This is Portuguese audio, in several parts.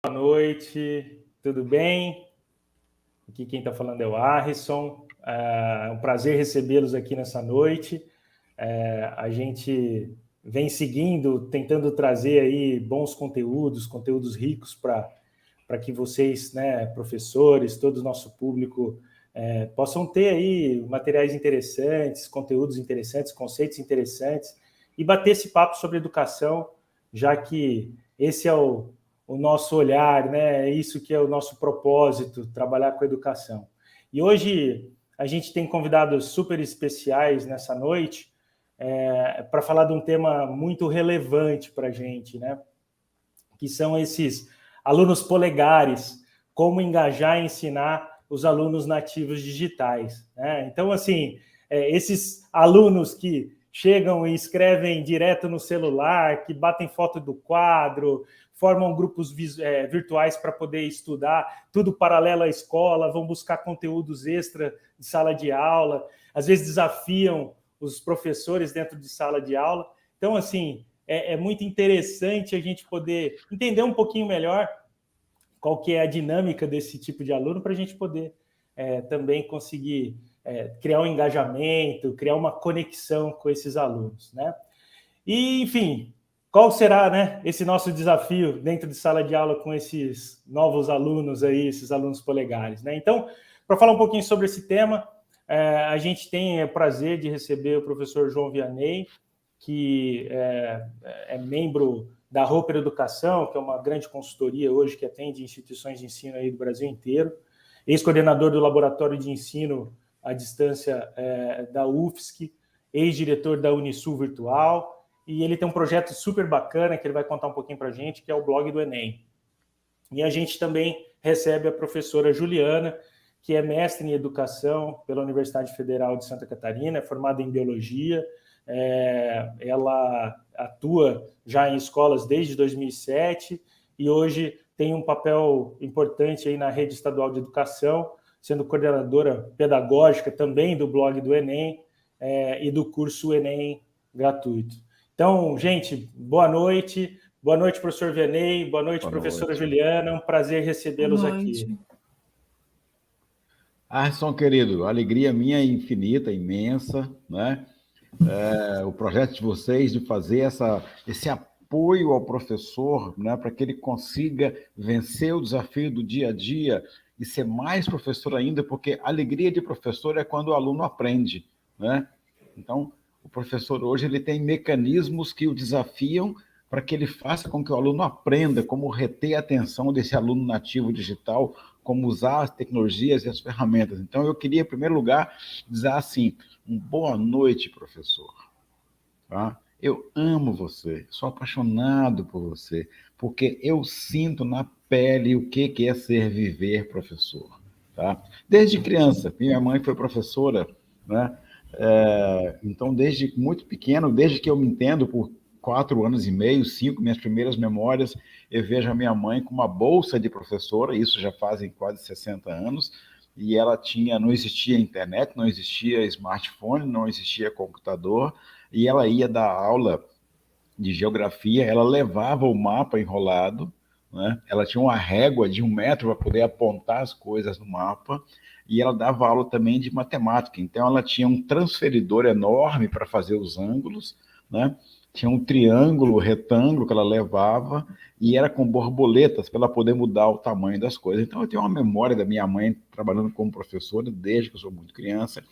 Boa noite, tudo bem? Aqui quem está falando é o Arrisson. É um prazer recebê-los aqui nessa noite. A gente vem seguindo, tentando trazer aí bons conteúdos ricos para que vocês, né, professores, todo o nosso público, possam ter aí materiais interessantes, conteúdos interessantes, conceitos interessantes e bater esse papo sobre educação, já que esse é o nosso olhar, né? É isso que é o nosso propósito, trabalhar com educação. E hoje a gente tem convidados super especiais nessa noite para falar de um tema muito relevante para a gente, né? Que são esses alunos polegares, como engajar e ensinar os alunos nativos digitais, né? Então, assim, esses alunos que chegam e escrevem direto no celular, que batem foto do quadro, formam grupos virtuais para poder estudar, tudo paralelo à escola, vão buscar conteúdos extra de sala de aula, às vezes desafiam os professores dentro de sala de aula. Então, assim, é muito interessante a gente poder entender um pouquinho melhor qual que é a dinâmica desse tipo de aluno para a gente poder também conseguir criar um engajamento, criar uma conexão com esses alunos, né? E, enfim, qual será, né, esse nosso desafio dentro de sala de aula com esses novos alunos aí, esses alunos polegares, né? Então, para falar um pouquinho sobre esse tema, a gente tem o prazer de receber o professor João Vianney, que é membro da Roper Educação, que é uma grande consultoria hoje que atende instituições de ensino aí do Brasil inteiro, ex-coordenador do Laboratório de Ensino à Distância da UFSC, ex-diretor da Unisul Virtual, e ele tem um projeto super bacana que ele vai contar um pouquinho para a gente, que é o blog do Enem. E a gente também recebe a professora Juliana, que é mestre em educação pela Universidade Federal de Santa Catarina, é formada em biologia, ela atua já em escolas desde 2007 e hoje tem um papel importante aí na rede estadual de educação, sendo coordenadora pedagógica também do blog do Enem e do curso Enem gratuito. Então, gente, boa noite. Boa noite, professor Vianney. Boa noite, professora Juliana. É um prazer recebê-los aqui. Arson, querido, alegria minha infinita, imensa, né? O projeto de vocês de fazer esse apoio ao professor, né, para que ele consiga vencer o desafio do dia a dia e ser mais professor ainda, porque a alegria de professor é quando o aluno aprende, né? Então, o professor hoje ele tem mecanismos que o desafiam para que ele faça com que o aluno aprenda como reter a atenção desse aluno nativo digital, como usar as tecnologias e as ferramentas. Então, eu queria, em primeiro lugar, dizer assim, boa noite, professor. Tá? Eu amo você, sou apaixonado por você, porque eu sinto na pele o que é viver professor. Tá? Desde criança, minha mãe foi professora, né? Então, desde muito pequeno, desde que eu me entendo, por 4 anos e meio, 5, minhas primeiras memórias, eu vejo a minha mãe com uma bolsa de professora, isso já fazem quase 60 anos, e ela não existia internet, não existia smartphone, não existia computador, e ela ia dar aula de geografia, ela levava o mapa enrolado, né? Ela tinha uma régua de 1 metro para poder apontar as coisas no mapa, e ela dava aula também de matemática, então ela tinha um transferidor enorme para fazer os ângulos, né? Tinha um triângulo, retângulo que ela levava, e era com borboletas para ela poder mudar o tamanho das coisas. Então eu tenho uma memória da minha mãe trabalhando como professora desde que eu sou muito criança,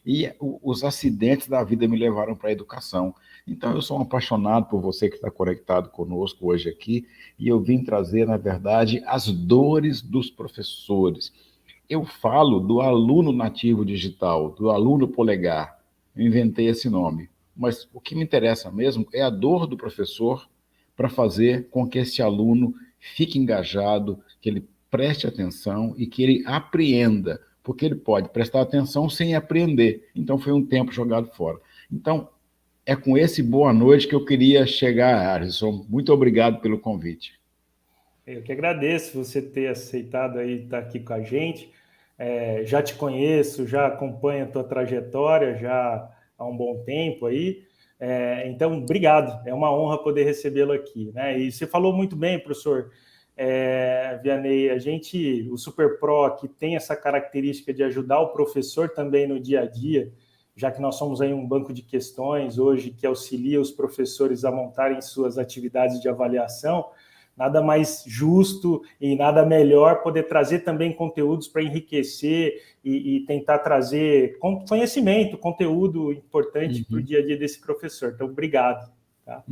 e os acidentes da vida me levaram para a educação. Então, eu sou um apaixonado por você que está conectado conosco hoje aqui, e eu vim trazer, na verdade, as dores dos professores. Eu falo do aluno nativo digital, do aluno polegar. Eu inventei esse nome. Mas o que me interessa mesmo é a dor do professor para fazer com que esse aluno fique engajado, que ele preste atenção e que ele apreenda, porque ele pode prestar atenção sem aprender. Então, foi um tempo jogado fora. Então, é com esse boa noite que eu queria chegar, Arison. Muito obrigado pelo convite. Eu que agradeço você ter aceitado aí estar aqui com a gente. Já te conheço, já acompanho a tua trajetória já há um bom tempo aí. Então, obrigado. É uma honra poder recebê-lo aqui, né? E você falou muito bem, professor. Vianney, o Super Pro aqui tem essa característica de ajudar o professor também no dia a dia, já que nós somos aí um banco de questões hoje que auxilia os professores a montarem suas atividades de avaliação. Nada mais justo e nada melhor poder trazer também conteúdos para enriquecer e tentar trazer conhecimento, conteúdo importante para o dia a dia desse professor. Então, obrigado. Tá?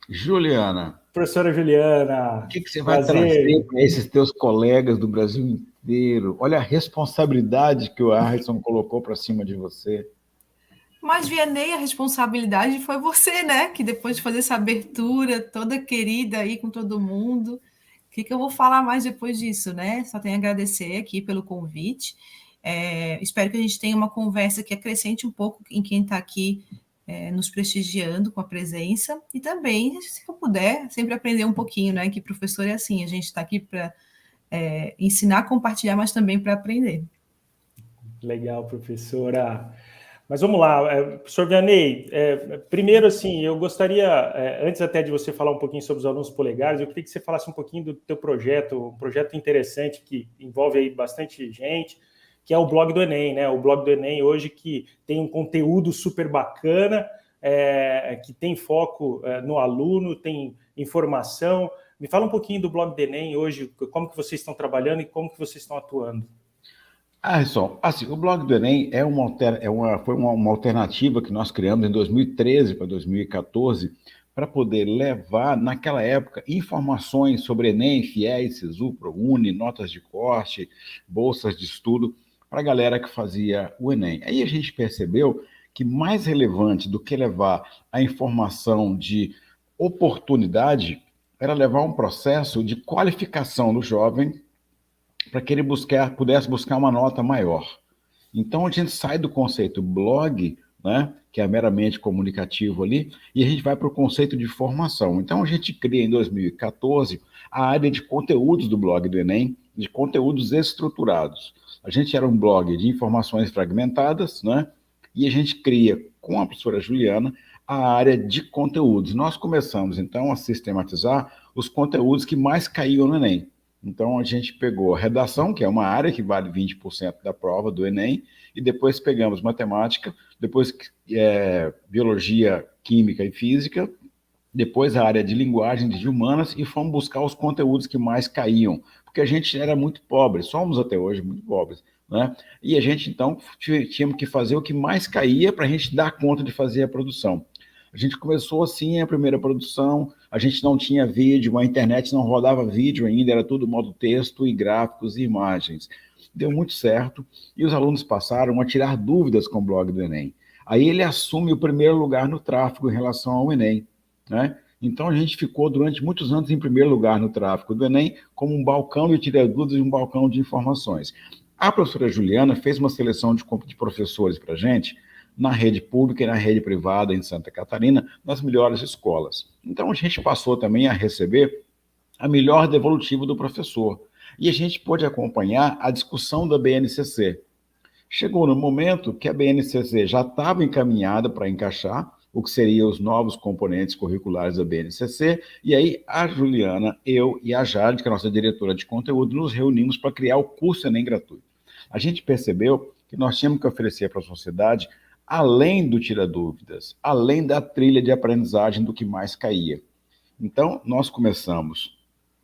Juliana. Professora Juliana. O que você vai trazer para esses teus colegas do Brasil inteiro? Olha a responsabilidade que o Arrisson colocou para cima de você. Mas, Vianney, a responsabilidade foi você, né? Que depois de fazer essa abertura toda querida aí com todo mundo, o que eu vou falar mais depois disso, né? Só tenho a agradecer aqui pelo convite. Espero que a gente tenha uma conversa que acrescente um pouco em quem está aqui nos prestigiando com a presença. E também, se eu puder, sempre aprender um pouquinho, né? Que professor é assim, a gente está aqui para ensinar, compartilhar, mas também para aprender. Legal, professora. Mas vamos lá, professor Vianney, primeiro, assim, eu gostaria, antes até de você falar um pouquinho sobre os alunos polegares, eu queria que você falasse um pouquinho do teu projeto, um projeto interessante que envolve aí bastante gente, que é o blog do Enem, né? O blog do Enem hoje que tem um conteúdo super bacana, que tem foco no aluno, tem informação. Me fala um pouquinho do blog do Enem hoje, como que vocês estão trabalhando e como que vocês estão atuando. Arrisson, assim, o blog do Enem foi uma alternativa que nós criamos em 2013 para 2014 para poder levar, naquela época, informações sobre Enem, FIES, SISU, ProUni, notas de corte, bolsas de estudo, para a galera que fazia o Enem. Aí a gente percebeu que mais relevante do que levar a informação de oportunidade era levar um processo de qualificação do jovem para que ele pudesse buscar uma nota maior. Então, a gente sai do conceito blog, né, que é meramente comunicativo ali, e a gente vai para o conceito de formação. Então, a gente cria, em 2014, a área de conteúdos do blog do Enem, de conteúdos estruturados. A gente era um blog de informações fragmentadas, né, e a gente cria, com a professora Juliana, a área de conteúdos. Nós começamos, então, a sistematizar os conteúdos que mais caíam no Enem. Então, a gente pegou a redação, que é uma área que vale 20% da prova do Enem, e depois pegamos matemática, depois biologia, química e física, depois a área de linguagem, de humanas, e fomos buscar os conteúdos que mais caíam, porque a gente era muito pobre, somos até hoje muito pobres, né? E a gente, então, tínhamos que fazer o que mais caía para a gente dar conta de fazer a produção. A gente começou assim a primeira produção, a gente não tinha vídeo, a internet não rodava vídeo ainda, era tudo modo texto e gráficos e imagens. Deu muito certo e os alunos passaram a tirar dúvidas com o blog do Enem. Aí ele assume o primeiro lugar no tráfego em relação ao Enem, né? Então a gente ficou durante muitos anos em primeiro lugar no tráfego do Enem como um balcão de tirar dúvidas e um balcão de informações. A professora Juliana fez uma seleção de professores para a gente, na rede pública e na rede privada em Santa Catarina, nas melhores escolas. Então, a gente passou também a receber a melhor devolutiva do professor. E a gente pôde acompanhar a discussão da BNCC. Chegou no momento que a BNCC já estava encaminhada para encaixar o que seriam os novos componentes curriculares da BNCC, e aí a Juliana, eu e a Jade, que é a nossa diretora de conteúdo, nos reunimos para criar o curso Enem gratuito. A gente percebeu que nós tínhamos que oferecer para a sociedade além do tira dúvidas, além da trilha de aprendizagem do que mais caía. Então, nós começamos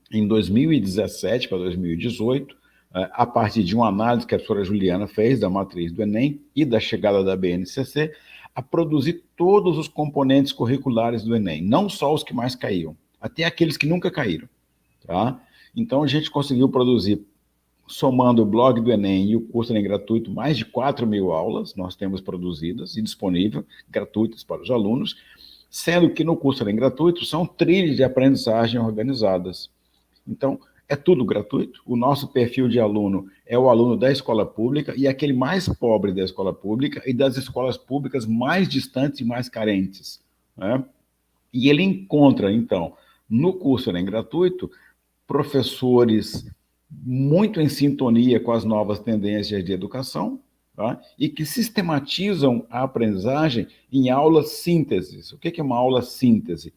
em 2017 para 2018, a partir de uma análise que a professora Juliana fez da matriz do Enem e da chegada da BNCC, a produzir todos os componentes curriculares do Enem, não só os que mais caíam, até aqueles que nunca caíram. Tá? Então, a gente conseguiu produzir, somando o blog do Enem e o curso Enem gratuito, mais de 4.000 aulas nós temos produzidas e disponíveis, gratuitas para os alunos, sendo que no curso Enem gratuito são trilhas de aprendizagem organizadas. Então, é tudo gratuito. O nosso perfil de aluno é o aluno da escola pública e aquele mais pobre da escola pública e das escolas públicas mais distantes e mais carentes, né? E ele encontra, então, no curso Enem gratuito, professores muito em sintonia com as novas tendências de educação, tá? E que sistematizam a aprendizagem em aulas sínteses. O que é uma aula síntese?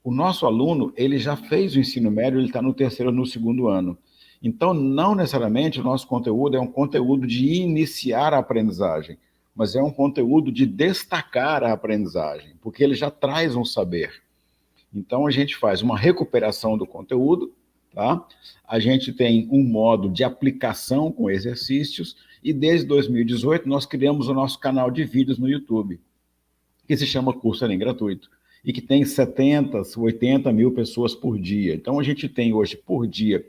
o nosso aluno, ele já fez o ensino médio, ele está no terceiro ou no segundo ano. Então, não necessariamente o nosso conteúdo é um conteúdo de iniciar a aprendizagem, mas é um conteúdo de destacar a aprendizagem, porque ele já traz um saber. Então, a gente faz uma recuperação do conteúdo, tá? A gente tem um modo de aplicação com exercícios, e desde 2018 nós criamos o nosso canal de vídeos no YouTube, que se chama Curso Enem Gratuito, e que tem 70, 80 mil pessoas por dia. Então, a gente tem hoje, por dia,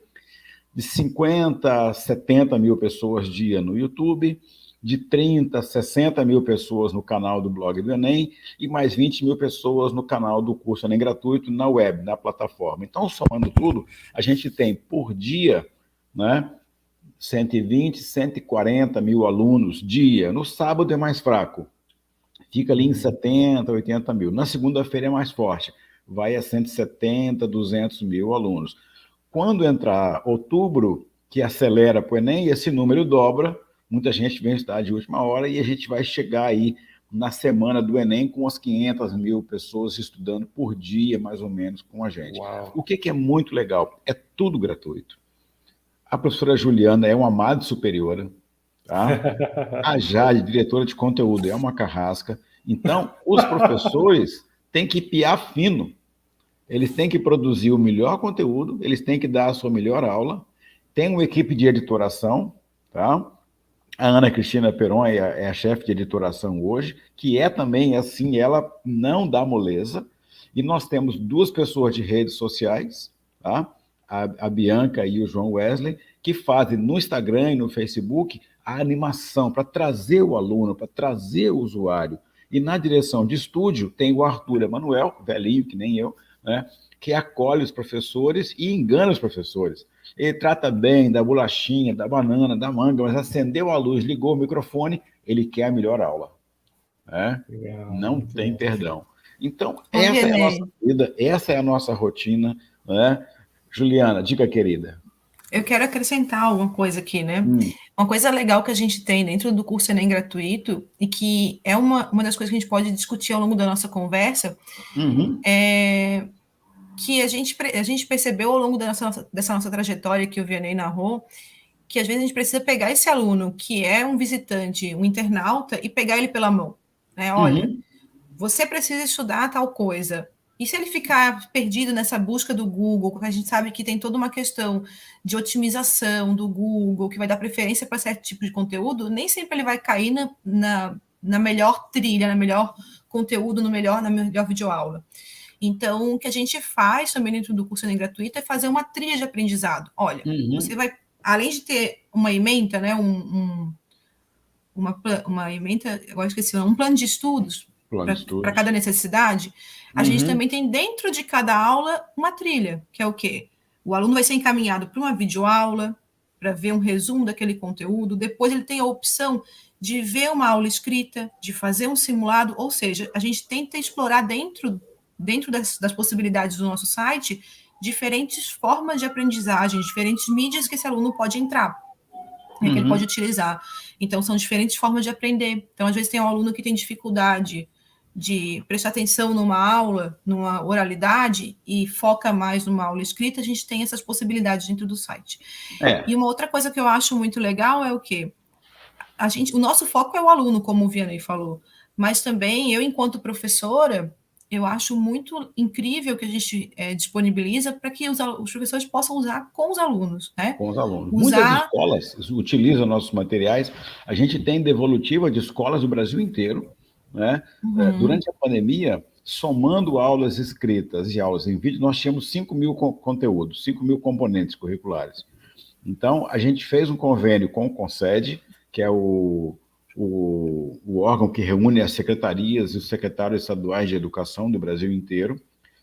de 50 a 70 mil pessoas dia no YouTube, de 30 a 60 mil pessoas no canal do blog do Enem, e mais 20 mil pessoas no canal do Curso Enem Gratuito, na web, na plataforma. Então, somando tudo, a gente tem, por dia, né, 120, 140 mil alunos dia. No sábado é mais fraco, fica ali em 70, 80 mil. Na segunda-feira é mais forte, vai a 170, 200 mil alunos. Quando entrar outubro, que acelera para o Enem, esse número dobra, muita gente vem estudar de última hora e a gente vai chegar aí na semana do Enem com umas 500 mil pessoas estudando por dia, mais ou menos, com a gente. Uau. O que é muito legal? É tudo gratuito. A professora Juliana é uma amada superiora, tá? A Jade, diretora de conteúdo, é uma carrasca. Então, os professores têm que piar fino. Eles têm que produzir o melhor conteúdo, eles têm que dar a sua melhor aula. Tem uma equipe de editoração, tá? A Ana Cristina Peron é a chefe de editoração hoje, que é também assim, ela não dá moleza. E nós temos 2 pessoas de redes sociais, tá? A Bianca e o João Wesley, que fazem no Instagram e no Facebook a animação para trazer o aluno, para trazer o usuário. E na direção de estúdio tem o Arthur Emanuel, velhinho que nem eu, né, que acolhe os professores e engana os professores. Ele trata bem da bolachinha, da banana, da manga, mas acendeu a luz, ligou o microfone, ele quer a melhor aula. Né? Não tem perdão. Então, essa é a nossa vida, essa é a nossa rotina. Né? Juliana, diga, querida. Eu quero acrescentar alguma coisa aqui, né? Uma coisa legal que a gente tem dentro do curso Enem Gratuito, e que é uma das coisas que a gente pode discutir ao longo da nossa conversa, é que a gente percebeu ao longo dessa nossa trajetória que o Vianney narrou, que às vezes a gente precisa pegar esse aluno que é um visitante, um internauta, e pegar ele pela mão. Né? Olha, você precisa estudar tal coisa. E se ele ficar perdido nessa busca do Google, porque a gente sabe que tem toda uma questão de otimização do Google, que vai dar preferência para certo tipo de conteúdo, nem sempre ele vai cair na melhor trilha, na melhor conteúdo, na melhor videoaula. Então, o que a gente faz também dentro do curso Enem Gratuito é fazer uma trilha de aprendizado. Olha, você vai, além de ter uma ementa, né, uma ementa, agora esqueci, um plano de estudos para cada necessidade, a gente também tem dentro de cada aula uma trilha, que é o quê? O aluno vai ser encaminhado para uma videoaula, para ver um resumo daquele conteúdo, depois ele tem a opção de ver uma aula escrita, de fazer um simulado, ou seja, a gente tenta explorar dentro das possibilidades do nosso site, diferentes formas de aprendizagem, diferentes mídias que esse aluno pode entrar, que ele pode utilizar. Então, são diferentes formas de aprender. Então, às vezes tem um aluno que tem dificuldade de prestar atenção numa aula, numa oralidade, e foca mais numa aula escrita, a gente tem essas possibilidades dentro do site. E uma outra coisa que eu acho muito legal é o quê? O nosso foco é o aluno, como o Vianney falou, mas também eu, enquanto professora, eu acho muito incrível que a gente disponibiliza para que os professores possam usar com os alunos. Né? Com os alunos. Muitas escolas utilizam nossos materiais. A gente tem devolutiva de escolas do Brasil inteiro. Né? Durante a pandemia, somando aulas escritas e aulas em vídeo, nós tínhamos 5 mil conteúdos, 5 mil componentes curriculares. Então, a gente fez um convênio com o Concede, que é o órgão que reúne as secretarias e os secretários estaduais de educação do Brasil inteiro.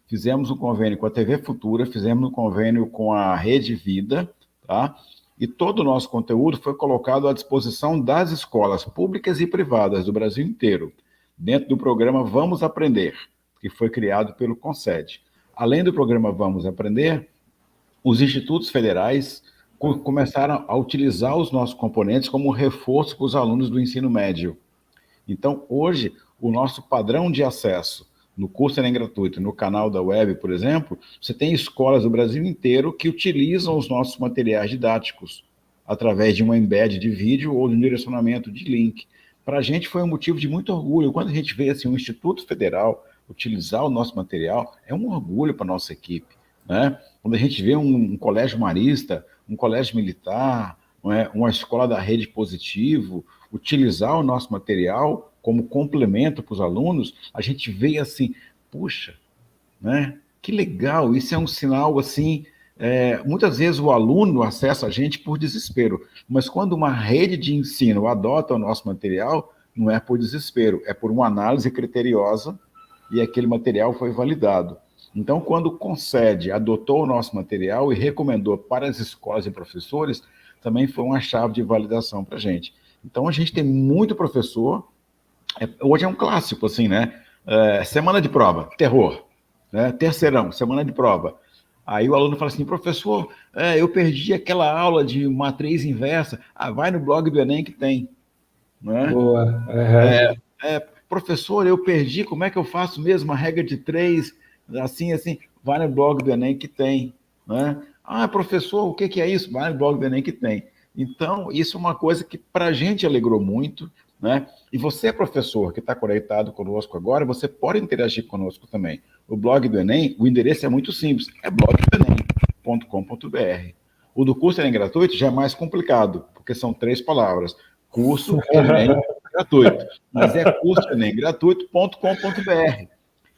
Fizemos um convênio com a TV Futura, fizemos um convênio com a Rede Vida, tá? E todo o nosso conteúdo foi colocado à disposição das escolas públicas e privadas do Brasil inteiro, dentro do programa Vamos Aprender, que foi criado pelo Concede. Além do programa Vamos Aprender, os institutos federais começaram a utilizar os nossos componentes como reforço para os alunos do ensino médio. Então, hoje, o nosso padrão de acesso no curso Enem Gratuito, no canal da web, por exemplo, você tem escolas do Brasil inteiro que utilizam os nossos materiais didáticos através de um embed de vídeo ou de um direcionamento de link. Para a gente foi um motivo de muito orgulho. Quando a gente vê assim, um Instituto Federal utilizar o nosso material, é um orgulho para a nossa equipe, né? Quando a gente vê um colégio marista, um colégio militar, uma escola da Rede Positivo, utilizar o nosso material como complemento para os alunos, a gente vê assim, puxa, né? Que legal, isso é um sinal assim. Muitas vezes o aluno acessa a gente por desespero, mas quando uma rede de ensino adota o nosso material, não é por desespero, é por uma análise criteriosa e aquele material foi validado. Então, quando o Concede adotou o nosso material e recomendou para as escolas e professores, também foi uma chave de validação para a gente. Então, a gente tem muito professor, hoje é um clássico, assim, né? Semana de prova, terror, né? Terceirão, semana de prova. Aí o aluno fala assim, professor, eu perdi aquela aula de matriz inversa. Vai no blog do Enem que tem. Né? Boa. Uhum. Professor, eu perdi, como é que eu faço mesmo? A regra de 3, assim, vai no blog do Enem que tem. Né? Professor, o que é isso? Vai no blog do Enem que tem. Então, isso é uma coisa que para a gente alegrou muito, né? E você, professor, que está conectado conosco agora, você pode interagir conosco também. O blog do Enem, o endereço é muito simples, é blogdoenem.com.br. O do curso Enem Gratuito já é mais complicado, porque são 3 palavras. Curso Enem Gratuito. Mas é cursoenemgratuito.com.br.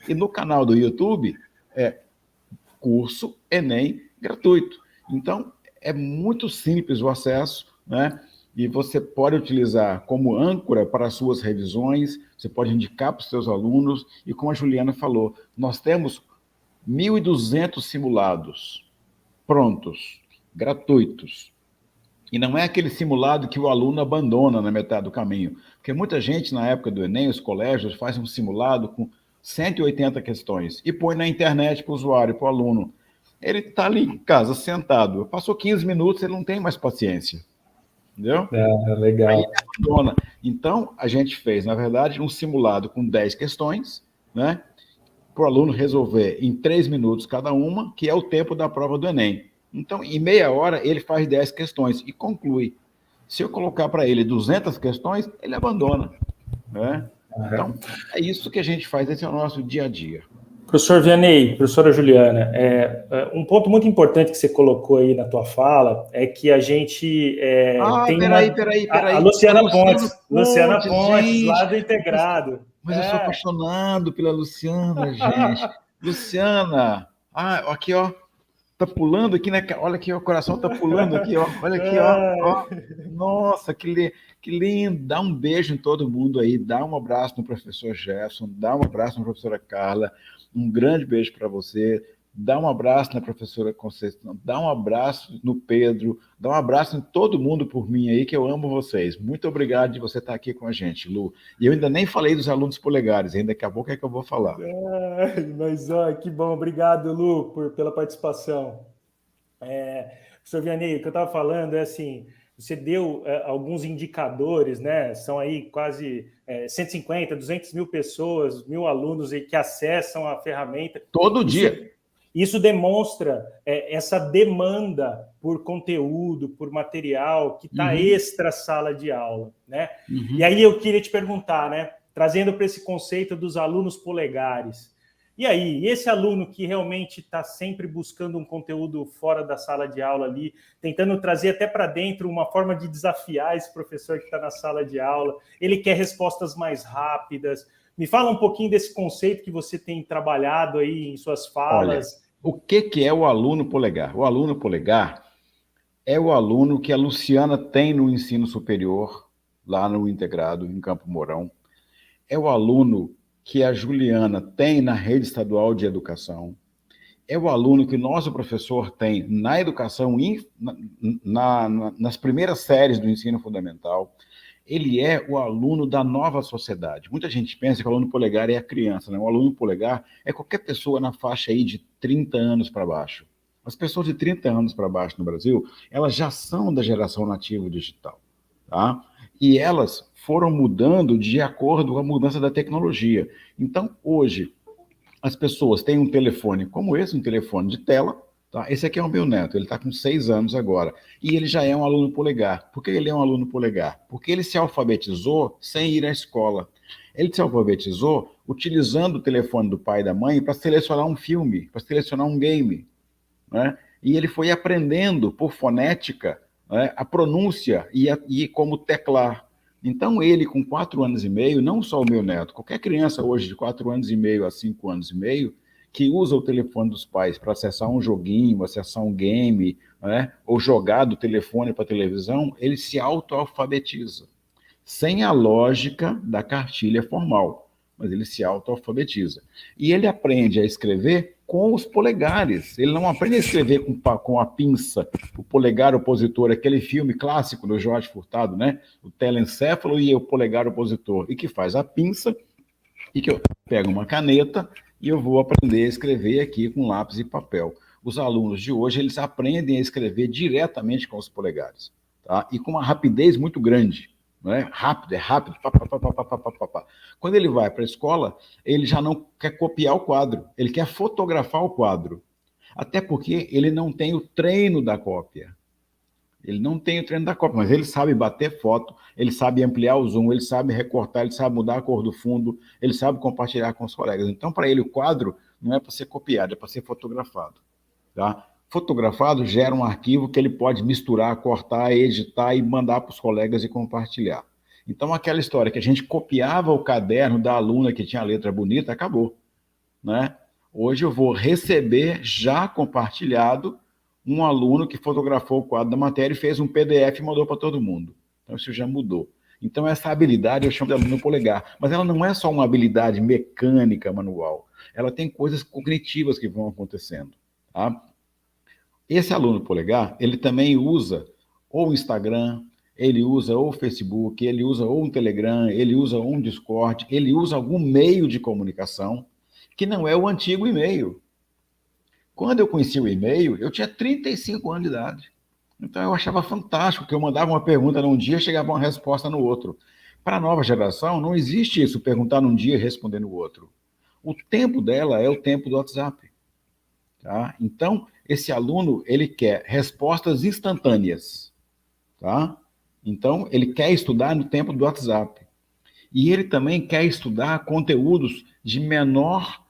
E no canal do YouTube é curso Enem Gratuito. Então, é muito simples o acesso, né? E você pode utilizar como âncora para as suas revisões, você pode indicar para os seus alunos, e como a Juliana falou, nós temos 1.200 simulados prontos, gratuitos. E não é aquele simulado que o aluno abandona na metade do caminho, porque muita gente, na época do Enem, os colégios fazem um simulado com 180 questões e põe na internet para o usuário, para o aluno. Ele está ali em casa, sentado, passou 15 minutos, ele não tem mais paciência. Entendeu? Legal. Aí ele abandona. Então, a gente fez, na verdade, um simulado com 10 questões, né? Para o aluno resolver em 3 minutos cada uma, que é o tempo da prova do Enem. Então, em meia hora, ele faz 10 questões e conclui. Se eu colocar para ele 200 questões, ele abandona. Né? Então, é isso que a gente faz, esse é o nosso dia a dia. Professor Vianney, professora Juliana, um ponto muito importante que você colocou aí na tua fala é que a gente tem peraí. A Luciana Pontes, gente, lá do Integrado. Mas eu sou apaixonado pela Luciana, gente. Luciana, aqui, ó, tá pulando aqui, né? Olha aqui, ó, o coração tá pulando aqui, ó. Olha aqui, ó. Nossa, que lindo. Dá um beijo em todo mundo aí, dá um abraço no professor Jefferson, dá um abraço na professora Carla, um grande beijo para você, dá um abraço na professora Conceição, dá um abraço no Pedro, dá um abraço em todo mundo por mim aí, que eu amo vocês. Muito obrigado de você estar aqui com a gente, Lu. E eu ainda nem falei dos alunos polegares, ainda daqui a pouco é que eu vou falar. Mas, que bom. Obrigado, Lu, pela participação. Professor Vianney, o que eu estava falando é assim, você deu alguns indicadores, né? São aí quase 150, 200 mil pessoas, 1.000 alunos que acessam a ferramenta. Todo dia. Isso demonstra essa demanda por conteúdo, por material que está extra sala de aula, né? E aí eu queria te perguntar, né? Trazendo para esse conceito dos alunos polegares. E aí, esse aluno que realmente está sempre buscando um conteúdo fora da sala de aula ali, tentando trazer até para dentro uma forma de desafiar esse professor que está na sala de aula, ele quer respostas mais rápidas. Me fala um pouquinho desse conceito que você tem trabalhado aí em suas falas. Olha, o que é o aluno polegar? O aluno polegar é o aluno que a Luciana tem no ensino superior, lá no Integrado, em Campo Mourão. É o aluno que a Juliana tem na rede estadual de educação, é o aluno que o nosso professor tem na educação, nas primeiras séries do ensino fundamental. Ele é o aluno da nova sociedade. Muita gente pensa que o aluno polegar é a criança, né? O aluno polegar é qualquer pessoa na faixa aí de 30 anos para baixo. As pessoas de 30 anos para baixo no Brasil, elas já são da geração nativa digital, tá? E elas foram mudando de acordo com a mudança da tecnologia. Então, hoje, as pessoas têm um telefone como esse, um telefone de tela, tá? Esse aqui é o meu neto, ele está com 6 anos agora, e ele já é um aluno polegar. Por que ele é um aluno polegar? Porque ele se alfabetizou sem ir à escola. Ele se alfabetizou utilizando o telefone do pai e da mãe para selecionar um filme, para selecionar um game, né? E ele foi aprendendo por fonética, né, a pronúncia e como teclar. Então ele, com 4 anos e meio, não só o meu neto, qualquer criança hoje de 4 anos e meio a 5 anos e meio, que usa o telefone dos pais para acessar um joguinho, acessar um game, né, ou jogar do telefone para a televisão, ele se autoalfabetiza, sem a lógica da cartilha formal, mas ele se autoalfabetiza. E ele aprende a escrever com os polegares, ele não aprende a escrever com a pinça, o polegar opositor, aquele filme clássico do Jorge Furtado, né? O telencéfalo e o polegar opositor, e que faz a pinça, e que eu pego uma caneta e eu vou aprender a escrever aqui com lápis e papel. Os alunos de hoje, eles aprendem a escrever diretamente com os polegares, tá? E com uma rapidez muito grande. Não é? Rápido, pá, pá, pá, pá, pá, pá, pá. Quando ele vai para a escola, ele já não quer copiar o quadro, ele quer fotografar o quadro. Até porque ele não tem o treino da cópia. Ele não tem o treino da cópia, mas ele sabe bater foto, ele sabe ampliar o zoom, ele sabe recortar, ele sabe mudar a cor do fundo, ele sabe compartilhar com os colegas. Então, para ele, o quadro não é para ser copiado, é para ser fotografado. Tá? Fotografado gera um arquivo que ele pode misturar, cortar, editar e mandar para os colegas e compartilhar. Então, aquela história que a gente copiava o caderno da aluna que tinha a letra bonita, acabou, né? Hoje eu vou receber já compartilhado um aluno que fotografou o quadro da matéria e fez um PDF e mandou para todo mundo. Então, isso já mudou. Então, essa habilidade eu chamo de aluno polegar. Mas ela não é só uma habilidade mecânica, manual. Ela tem coisas cognitivas que vão acontecendo, tá? Esse aluno polegar, ele também usa ou o Instagram, ele usa ou o Facebook, ele usa ou um Telegram, ele usa ou um Discord, ele usa algum meio de comunicação que não é o antigo e-mail. Quando eu conheci o e-mail, eu tinha 35 anos de idade. Então eu achava fantástico que eu mandava uma pergunta num dia e chegava uma resposta no outro. Para a nova geração, não existe isso, perguntar num dia e responder no outro. O tempo dela é o tempo do WhatsApp. Tá? Então, esse aluno, ele quer respostas instantâneas. Tá? Então, ele quer estudar no tempo do WhatsApp. E ele também quer estudar conteúdos de menor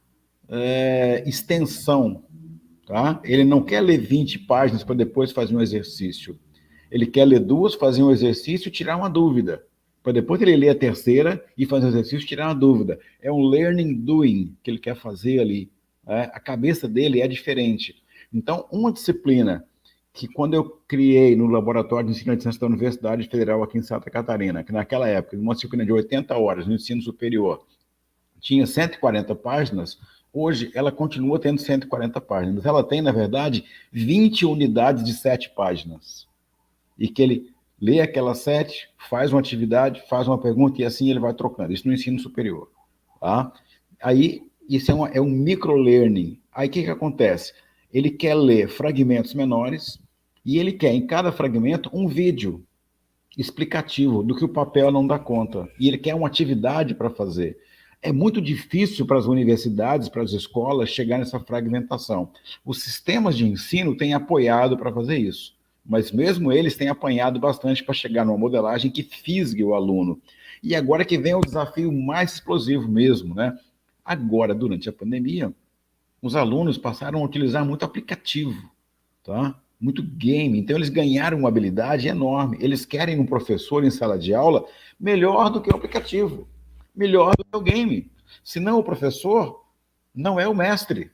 extensão. Tá? Ele não quer ler 20 páginas para depois fazer um exercício. Ele quer ler 2, fazer um exercício e tirar uma dúvida. Para depois ele ler a terceira e fazer um exercício e tirar uma dúvida. É um learning doing que ele quer fazer ali. A cabeça dele é diferente. Então, uma disciplina que quando eu criei no Laboratório de Ensino à Distância da Universidade Federal aqui em Santa Catarina, que naquela época, uma disciplina de 80 horas no ensino superior, tinha 140 páginas, hoje ela continua tendo 140 páginas. Ela tem, na verdade, 20 unidades de 7 páginas. E que ele lê aquelas 7, faz uma atividade, faz uma pergunta e assim ele vai trocando. Isso no ensino superior. Tá? Aí, isso é um microlearning. Aí o que acontece? Ele quer ler fragmentos menores e ele quer, em cada fragmento, um vídeo explicativo do que o papel não dá conta. E ele quer uma atividade para fazer. É muito difícil para as universidades, para as escolas, chegar nessa fragmentação. Os sistemas de ensino têm apoiado para fazer isso, mas mesmo eles têm apanhado bastante para chegar numa modelagem que fisgue o aluno. E agora que vem o desafio mais explosivo mesmo, né? Agora, durante a pandemia, os alunos passaram a utilizar muito aplicativo, tá? Muito game. Então, eles ganharam uma habilidade enorme. Eles querem um professor em sala de aula melhor do que o aplicativo, melhor do que o game. Senão, o professor não é o mestre.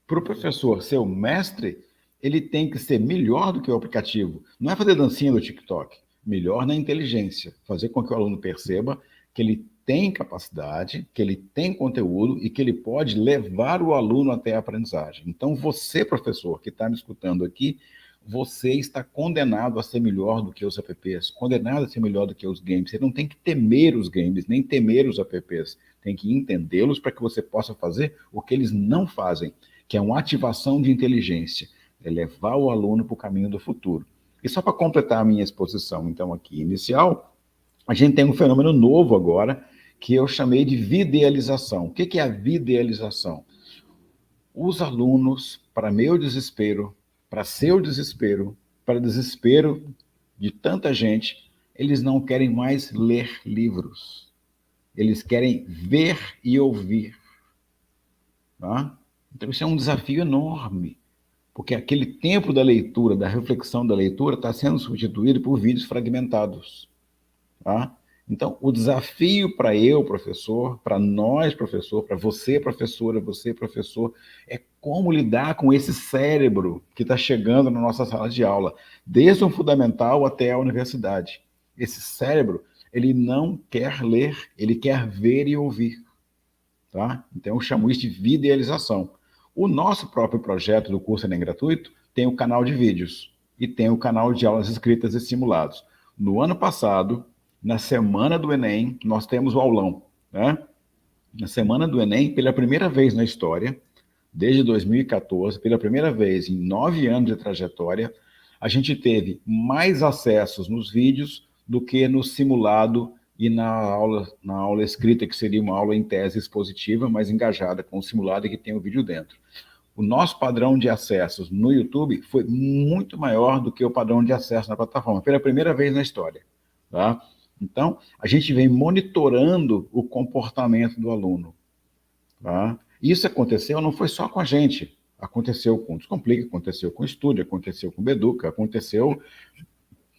Para o professor ser o mestre, ele tem que ser melhor do que o aplicativo. Não é fazer dancinha do TikTok. Melhor na inteligência. Fazer com que o aluno perceba que ele tem capacidade, que ele tem conteúdo e que ele pode levar o aluno até a aprendizagem. Então, você, professor, que está me escutando aqui, você está condenado a ser melhor do que os apps, condenado a ser melhor do que os games. Você não tem que temer os games, nem temer os apps. Tem que entendê-los para que você possa fazer o que eles não fazem, que é uma ativação de inteligência, é levar o aluno para o caminho do futuro. E só para completar a minha exposição, então, aqui inicial, a gente tem um fenômeno novo agora, que eu chamei de videalização. O que é a videalização? Os alunos, para meu desespero, para seu desespero, para desespero de tanta gente, eles não querem mais ler livros. Eles querem ver e ouvir. Tá? Então, isso é um desafio enorme, porque aquele tempo da leitura, da reflexão da leitura, está sendo substituído por vídeos fragmentados. Tá? Então, o desafio para eu, professor, para nós, professor, para você, professora, você, professor, é como lidar com esse cérebro que está chegando na nossa sala de aula, desde o fundamental até a universidade. Esse cérebro, ele não quer ler, ele quer ver e ouvir. Tá? Então, eu chamo isso de videalização. O nosso próprio projeto do curso Enem Gratuito tem o canal de vídeos e tem o canal de aulas escritas e simulados. No ano passado, na semana do Enem, nós temos o aulão. Né? Na semana do Enem, pela primeira vez na história, desde 2014, pela primeira vez em 9 anos de trajetória, a gente teve mais acessos nos vídeos do que no simulado e na aula escrita, que seria uma aula em tese expositiva, mas engajada com o simulado e que tem o vídeo dentro. O nosso padrão de acessos no YouTube foi muito maior do que o padrão de acesso na plataforma, pela primeira vez na história. Tá? Então, a gente vem monitorando o comportamento do aluno. Tá? Isso aconteceu, não foi só com a gente. Aconteceu com o Descomplica, aconteceu com o Estúdio, aconteceu com o Beduca, aconteceu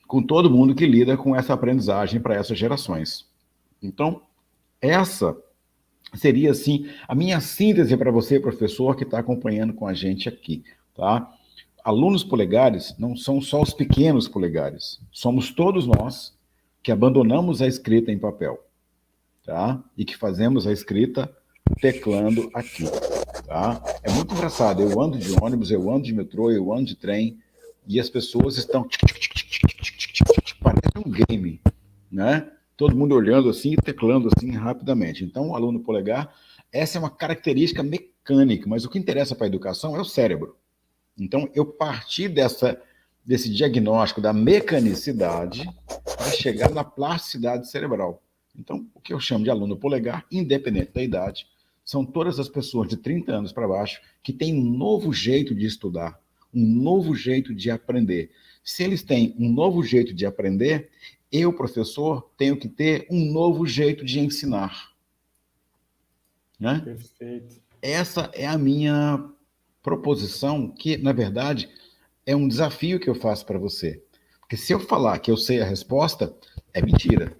com todo mundo que lida com essa aprendizagem para essas gerações. Então, essa seria, assim, a minha síntese para você, professor, que está acompanhando com a gente aqui. Tá? Alunos polegares não são só os pequenos polegares, somos todos nós que abandonamos a escrita em papel, tá? E que fazemos a escrita teclando aqui. Tá? É muito engraçado, eu ando de ônibus, eu ando de metrô, eu ando de trem, e as pessoas estão... Parece um game, né? Todo mundo olhando assim e teclando assim rapidamente. Então, o aluno polegar, essa é uma característica mecânica, mas o que interessa para a educação é o cérebro. Então, eu parti desse diagnóstico da mecanicidade para chegar na plasticidade cerebral. Então, o que eu chamo de aluno polegar, independente da idade, são todas as pessoas de 30 anos para baixo que têm um novo jeito de estudar, um novo jeito de aprender. Se eles têm um novo jeito de aprender, eu, professor, tenho que ter um novo jeito de ensinar. Né? Perfeito. Essa é a minha proposição, que, na verdade, é um desafio que eu faço para você. Porque se eu falar que eu sei a resposta, é mentira.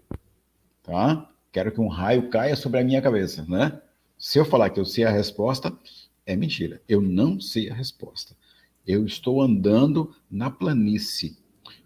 Tá? Quero que um raio caia sobre a minha cabeça, né? Se eu falar que eu sei a resposta, é mentira. Eu não sei a resposta. Eu estou andando na planície,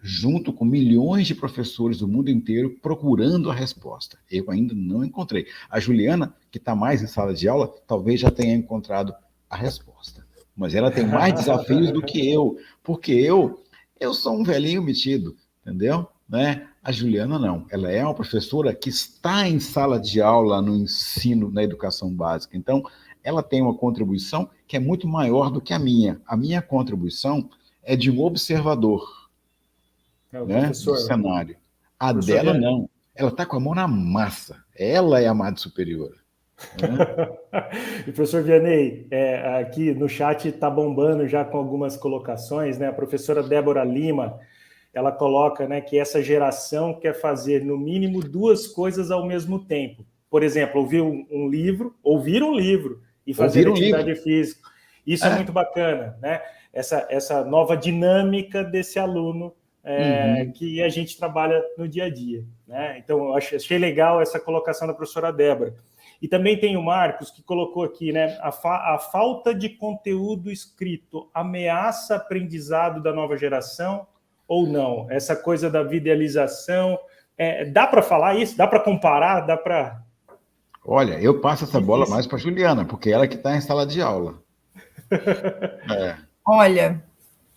junto com milhões de professores do mundo inteiro, procurando a resposta. Eu ainda não encontrei. A Juliana, que está mais em sala de aula, talvez já tenha encontrado a resposta. Mas ela tem mais desafios do que eu, porque eu sou um velhinho metido, entendeu? Né? A Juliana não. Ela é uma professora que está em sala de aula no ensino, na educação básica. Então, ela tem uma contribuição que é muito maior do que a minha. A minha contribuição é de um observador, né, do cenário. A dela não. Ela está com a mão na massa. Ela é a madre superior. Né? E professor Vianney, aqui no chat está bombando já com algumas colocações, né? A professora Débora Lima, ela coloca, né, que essa geração quer fazer no mínimo 2 coisas ao mesmo tempo. Por exemplo, ouvir um livro e fazer atividade física. Isso é muito bacana, né? Essa nova dinâmica desse aluno que a gente trabalha no dia a dia, né? Então, eu achei legal essa colocação da professora Débora. E também tem o Marcos, que colocou aqui, né? A falta de conteúdo escrito ameaça aprendizado da nova geração ou não? Essa coisa da videalização, dá para falar isso? Dá para comparar? Dá para... Olha, eu passo essa bola mais para a Juliana, porque ela que está em sala de aula. Olha,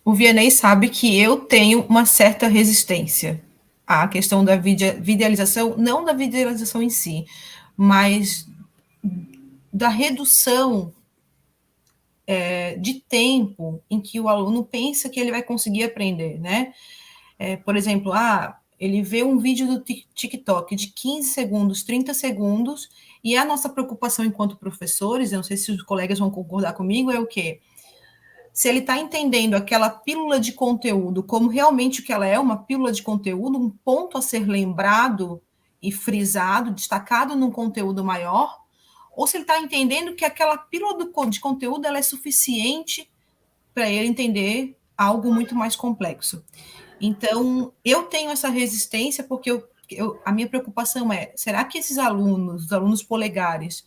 o Vianney sabe que eu tenho uma certa resistência à questão da videalização, não da videalização em si, mas da redução de tempo em que o aluno pensa que ele vai conseguir aprender, né? Por exemplo, ele vê um vídeo do TikTok de 15 segundos, 30 segundos, e a nossa preocupação enquanto professores, eu não sei se os colegas vão concordar comigo, é o quê? Se ele está entendendo aquela pílula de conteúdo como realmente o que ela é, uma pílula de conteúdo, um ponto a ser lembrado e frisado, destacado num conteúdo maior, ou se ele está entendendo que aquela pílula de conteúdo ela é suficiente para ele entender algo muito mais complexo. Então, eu tenho essa resistência porque a minha preocupação é, será que esses alunos, os alunos polegares,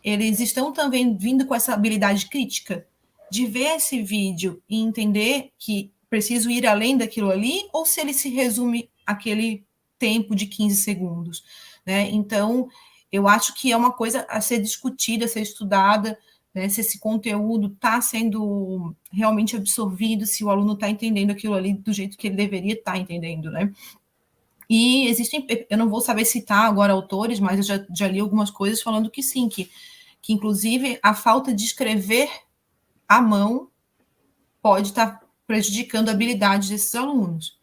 eles estão também vindo com essa habilidade crítica de ver esse vídeo e entender que preciso ir além daquilo ali, ou se ele se resume àquele tempo de 15 segundos, né? Então, eu acho que é uma coisa a ser discutida, a ser estudada, né? Se esse conteúdo está sendo realmente absorvido, se o aluno está entendendo aquilo ali do jeito que ele deveria estar entendendo, né? E existem, eu não vou saber citar agora autores, mas eu já li algumas coisas falando que sim, que inclusive a falta de escrever à mão pode estar prejudicando a habilidade desses alunos.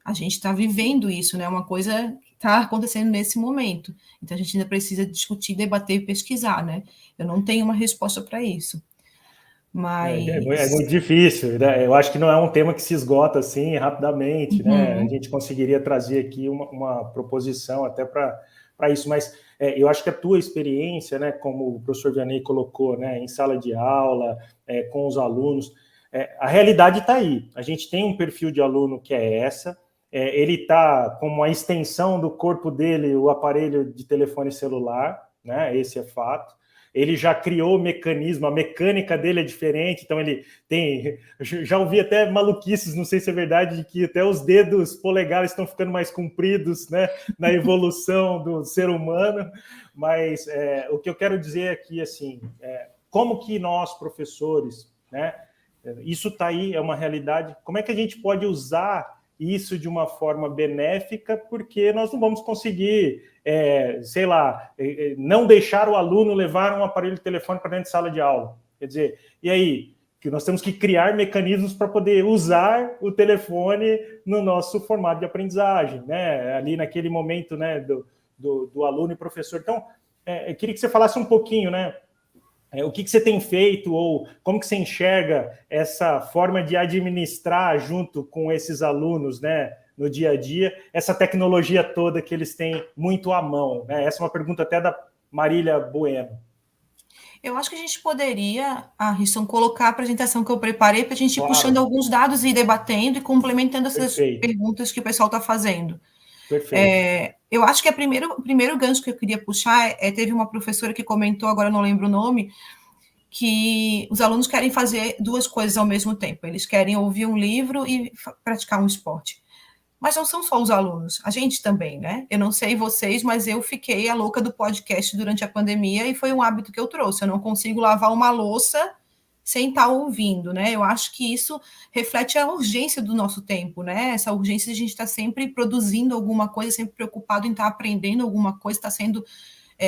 A gente está vivendo isso, né? Uma coisa que está acontecendo nesse momento. Então, a gente ainda precisa discutir, debater e pesquisar, né? Eu não tenho uma resposta para isso. Mas... É muito difícil, né? Eu acho que não é um tema que se esgota assim rapidamente, né? A gente conseguiria trazer aqui uma proposição até para isso, mas eu acho que a tua experiência, né, como o professor Vianney colocou, né, em sala de aula, com os alunos, a realidade está aí. A gente tem um perfil de aluno que é essa, ele está como a extensão do corpo dele, o aparelho de telefone celular, né? Esse é fato. Ele já criou o mecanismo, a mecânica dele é diferente, então ele tem... Já ouvi até maluquices, não sei se é verdade, de que até os dedos polegares estão ficando mais compridos, né, na evolução do ser humano, mas o que eu quero dizer aqui, assim, como que nós, professores, né, isso está aí, é uma realidade, como é que a gente pode usar isso de uma forma benéfica, porque nós não vamos conseguir, sei lá, não deixar o aluno levar um aparelho de telefone para dentro de sala de aula. Quer dizer, e aí? Que nós temos que criar mecanismos para poder usar o telefone no nosso formato de aprendizagem, né? Ali naquele momento, né, do aluno e professor. Então, eu queria que você falasse um pouquinho, né? O que você tem feito ou como que você enxerga essa forma de administrar junto com esses alunos, né, no dia a dia, essa tecnologia toda que eles têm muito à mão, né? Essa é uma pergunta até da Marília Bueno. Eu acho que a gente poderia, Risson, colocar a apresentação que eu preparei para a gente ir puxando alguns dados e debatendo e complementando essas perguntas que o pessoal está fazendo. Perfeito. Eu acho que o primeiro gancho que eu queria puxar teve uma professora que comentou, agora eu não lembro o nome, que os alunos querem fazer duas coisas ao mesmo tempo. Eles querem ouvir um livro e praticar um esporte. Mas não são só os alunos, a gente também, né? Eu não sei vocês, mas eu fiquei a louca do podcast durante a pandemia e foi um hábito que eu trouxe. Eu não consigo lavar uma louça sem estar ouvindo, né? Eu acho que isso reflete a urgência do nosso tempo, né? Essa urgência de a gente estar sempre produzindo alguma coisa, sempre preocupado em estar aprendendo alguma coisa, estar sendo,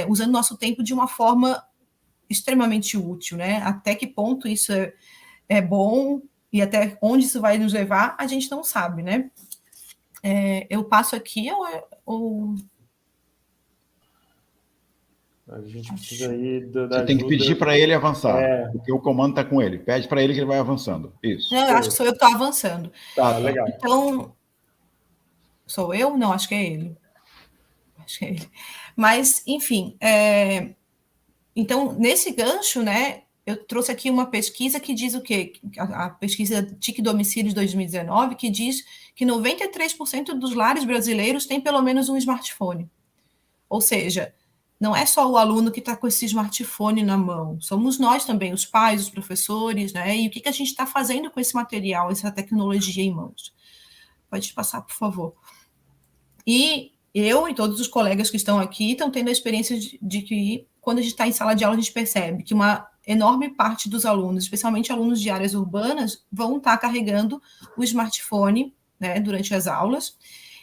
usando nosso tempo de uma forma extremamente útil, né? Até que ponto isso é bom e até onde isso vai nos levar, a gente não sabe, né? Eu passo aqui ou... A gente precisa ir da Você tem que pedir para ele avançar, porque o comando está com ele. Pede para ele que ele vai avançando. Isso. Não, eu acho que sou eu que estou avançando. Tá, legal. Então, sou eu? Não, acho que é ele. Acho que é ele. Mas, enfim, então, nesse gancho, né, eu trouxe aqui uma pesquisa que diz o quê? A pesquisa TIC Domicílio de 2019, que diz que 93% dos lares brasileiros têm pelo menos um smartphone. Ou seja, não é só o aluno que está com esse smartphone na mão, somos nós também, os pais, os professores, né? E o que a gente está fazendo com esse material, essa tecnologia em mãos? Pode passar, por favor. E eu e todos os colegas que estão aqui estão tendo a experiência de que, quando a gente está em sala de aula, a gente percebe que uma enorme parte dos alunos, especialmente alunos de áreas urbanas, vão estar carregando o smartphone, né, durante as aulas,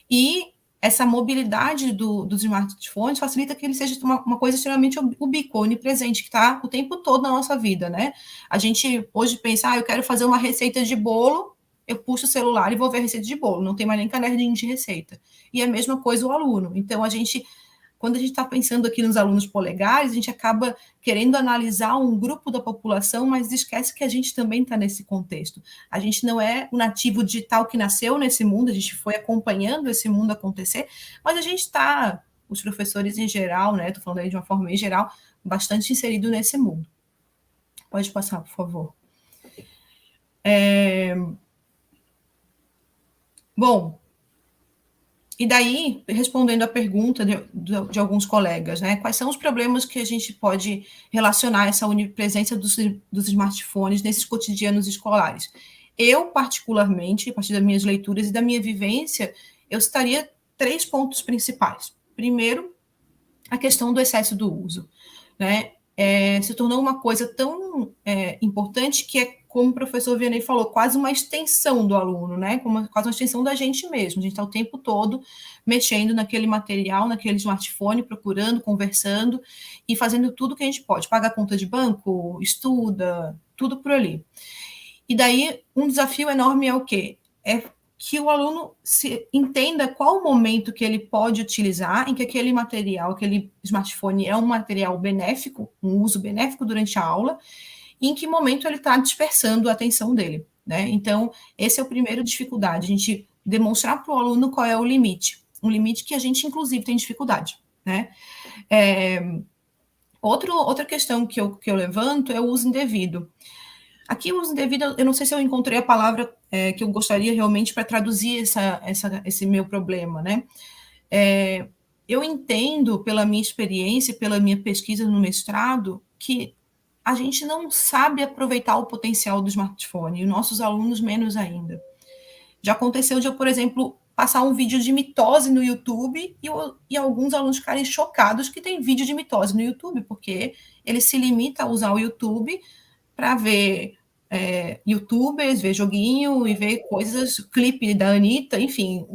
e essa mobilidade dos smartphones facilita que ele seja uma coisa extremamente ubíqua, onipresente, que está o tempo todo na nossa vida, né? A gente hoje pensa, eu quero fazer uma receita de bolo, eu puxo o celular e vou ver a receita de bolo, não tem mais nem caderninho de receita. E a mesma coisa o aluno. Então, quando a gente está pensando aqui nos alunos polegares, a gente acaba querendo analisar um grupo da população, mas esquece que a gente também está nesse contexto. A gente não é o nativo digital que nasceu nesse mundo, a gente foi acompanhando esse mundo acontecer, mas a gente está, os professores em geral, né, estou falando aí de uma forma em geral, bastante inserido nesse mundo. Pode passar, por favor. Bom, e daí, respondendo a pergunta de alguns colegas, né, quais são os problemas que a gente pode relacionar essa onipresença dos smartphones nesses cotidianos escolares? Eu, particularmente, a partir das minhas leituras e da minha vivência, eu citaria 3 pontos principais. Primeiro, a questão do excesso do uso, né? Se tornou uma coisa tão importante que é, como o professor Vianney falou, quase uma extensão do aluno, né? Quase uma extensão da gente mesmo. A gente está o tempo todo mexendo naquele material, naquele smartphone, procurando, conversando e fazendo tudo que a gente pode. Paga a conta de banco, estuda, tudo por ali. E daí, um desafio enorme é o quê? É que o aluno entenda qual o momento que ele pode utilizar, em que aquele material, aquele smartphone é um material benéfico, um uso benéfico durante a aula, e em que momento ele está dispersando a atenção dele, né? Então, esse é o primeiro dificuldade, a gente demonstrar para o aluno qual é o limite, um limite que a gente, inclusive, tem dificuldade, né? Outra questão que eu levanto é o uso indevido. Aqui, o uso indevido, eu não sei se eu encontrei a palavra que eu gostaria realmente para traduzir esse meu problema, né? Eu entendo, pela minha experiência, pela minha pesquisa no mestrado, que a gente não sabe aproveitar o potencial do smartphone, e nossos alunos menos ainda. Já aconteceu de eu, por exemplo, passar um vídeo de mitose no YouTube e alguns alunos ficarem chocados que tem vídeo de mitose no YouTube, porque ele se limita a usar o YouTube para ver youtubers, ver joguinho e ver coisas, clipe da Anitta, enfim,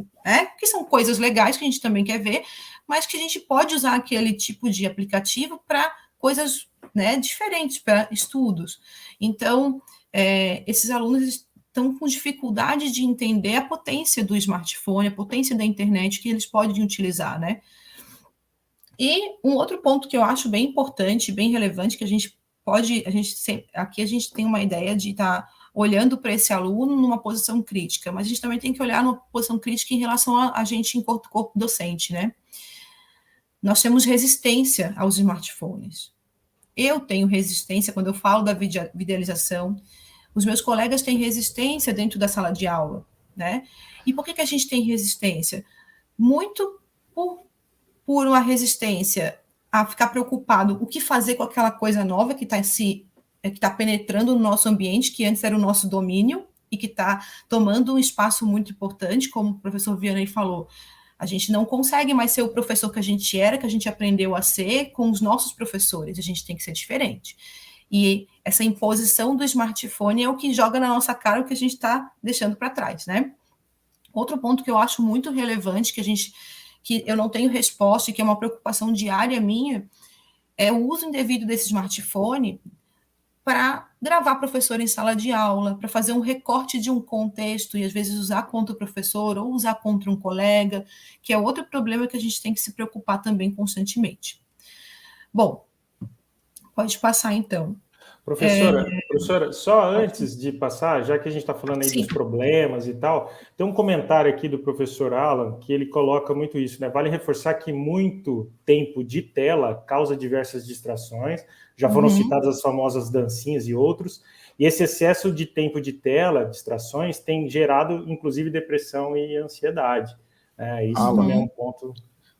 que são coisas legais que a gente também quer ver, mas que a gente pode usar aquele tipo de aplicativo para coisas, né, diferentes, para estudos. Então, esses alunos estão com dificuldade de entender a potência do smartphone, a potência da internet que eles podem utilizar, né? E um outro ponto que eu acho bem importante, bem relevante, que aqui a gente tem uma ideia de estar olhando para esse aluno numa posição crítica, mas a gente também tem que olhar numa posição crítica em relação a gente enquanto corpo docente, né? Nós temos resistência aos smartphones. Eu tenho resistência quando eu falo da videalização, os meus colegas têm resistência dentro da sala de aula, né? E por que a gente tem resistência? Muito por uma resistência a ficar preocupado o que fazer com aquela coisa nova que está penetrando no nosso ambiente, que antes era o nosso domínio, e que está tomando um espaço muito importante, como o professor Vianney falou. A gente não consegue mais ser o professor que a gente era, que a gente aprendeu a ser com os nossos professores, a gente tem que ser diferente. E essa imposição do smartphone é o que joga na nossa cara o que a gente está deixando para trás, né? Outro ponto que eu acho muito relevante, que eu não tenho resposta e que é uma preocupação diária minha, é o uso indevido desse smartphone para gravar professor em sala de aula, para fazer um recorte de um contexto e às vezes usar contra o professor ou usar contra um colega, que é outro problema que a gente tem que se preocupar também constantemente. Bom, pode passar então. Professora, só antes de passar, já que a gente está falando aí Sim. dos problemas e tal, tem um comentário aqui do professor Alan que ele coloca muito isso, né? Vale reforçar que muito tempo de tela causa diversas distrações, já foram citadas as famosas dancinhas e outros, e esse excesso de tempo de tela, distrações, tem gerado, inclusive, depressão e ansiedade. Isso também é um ponto...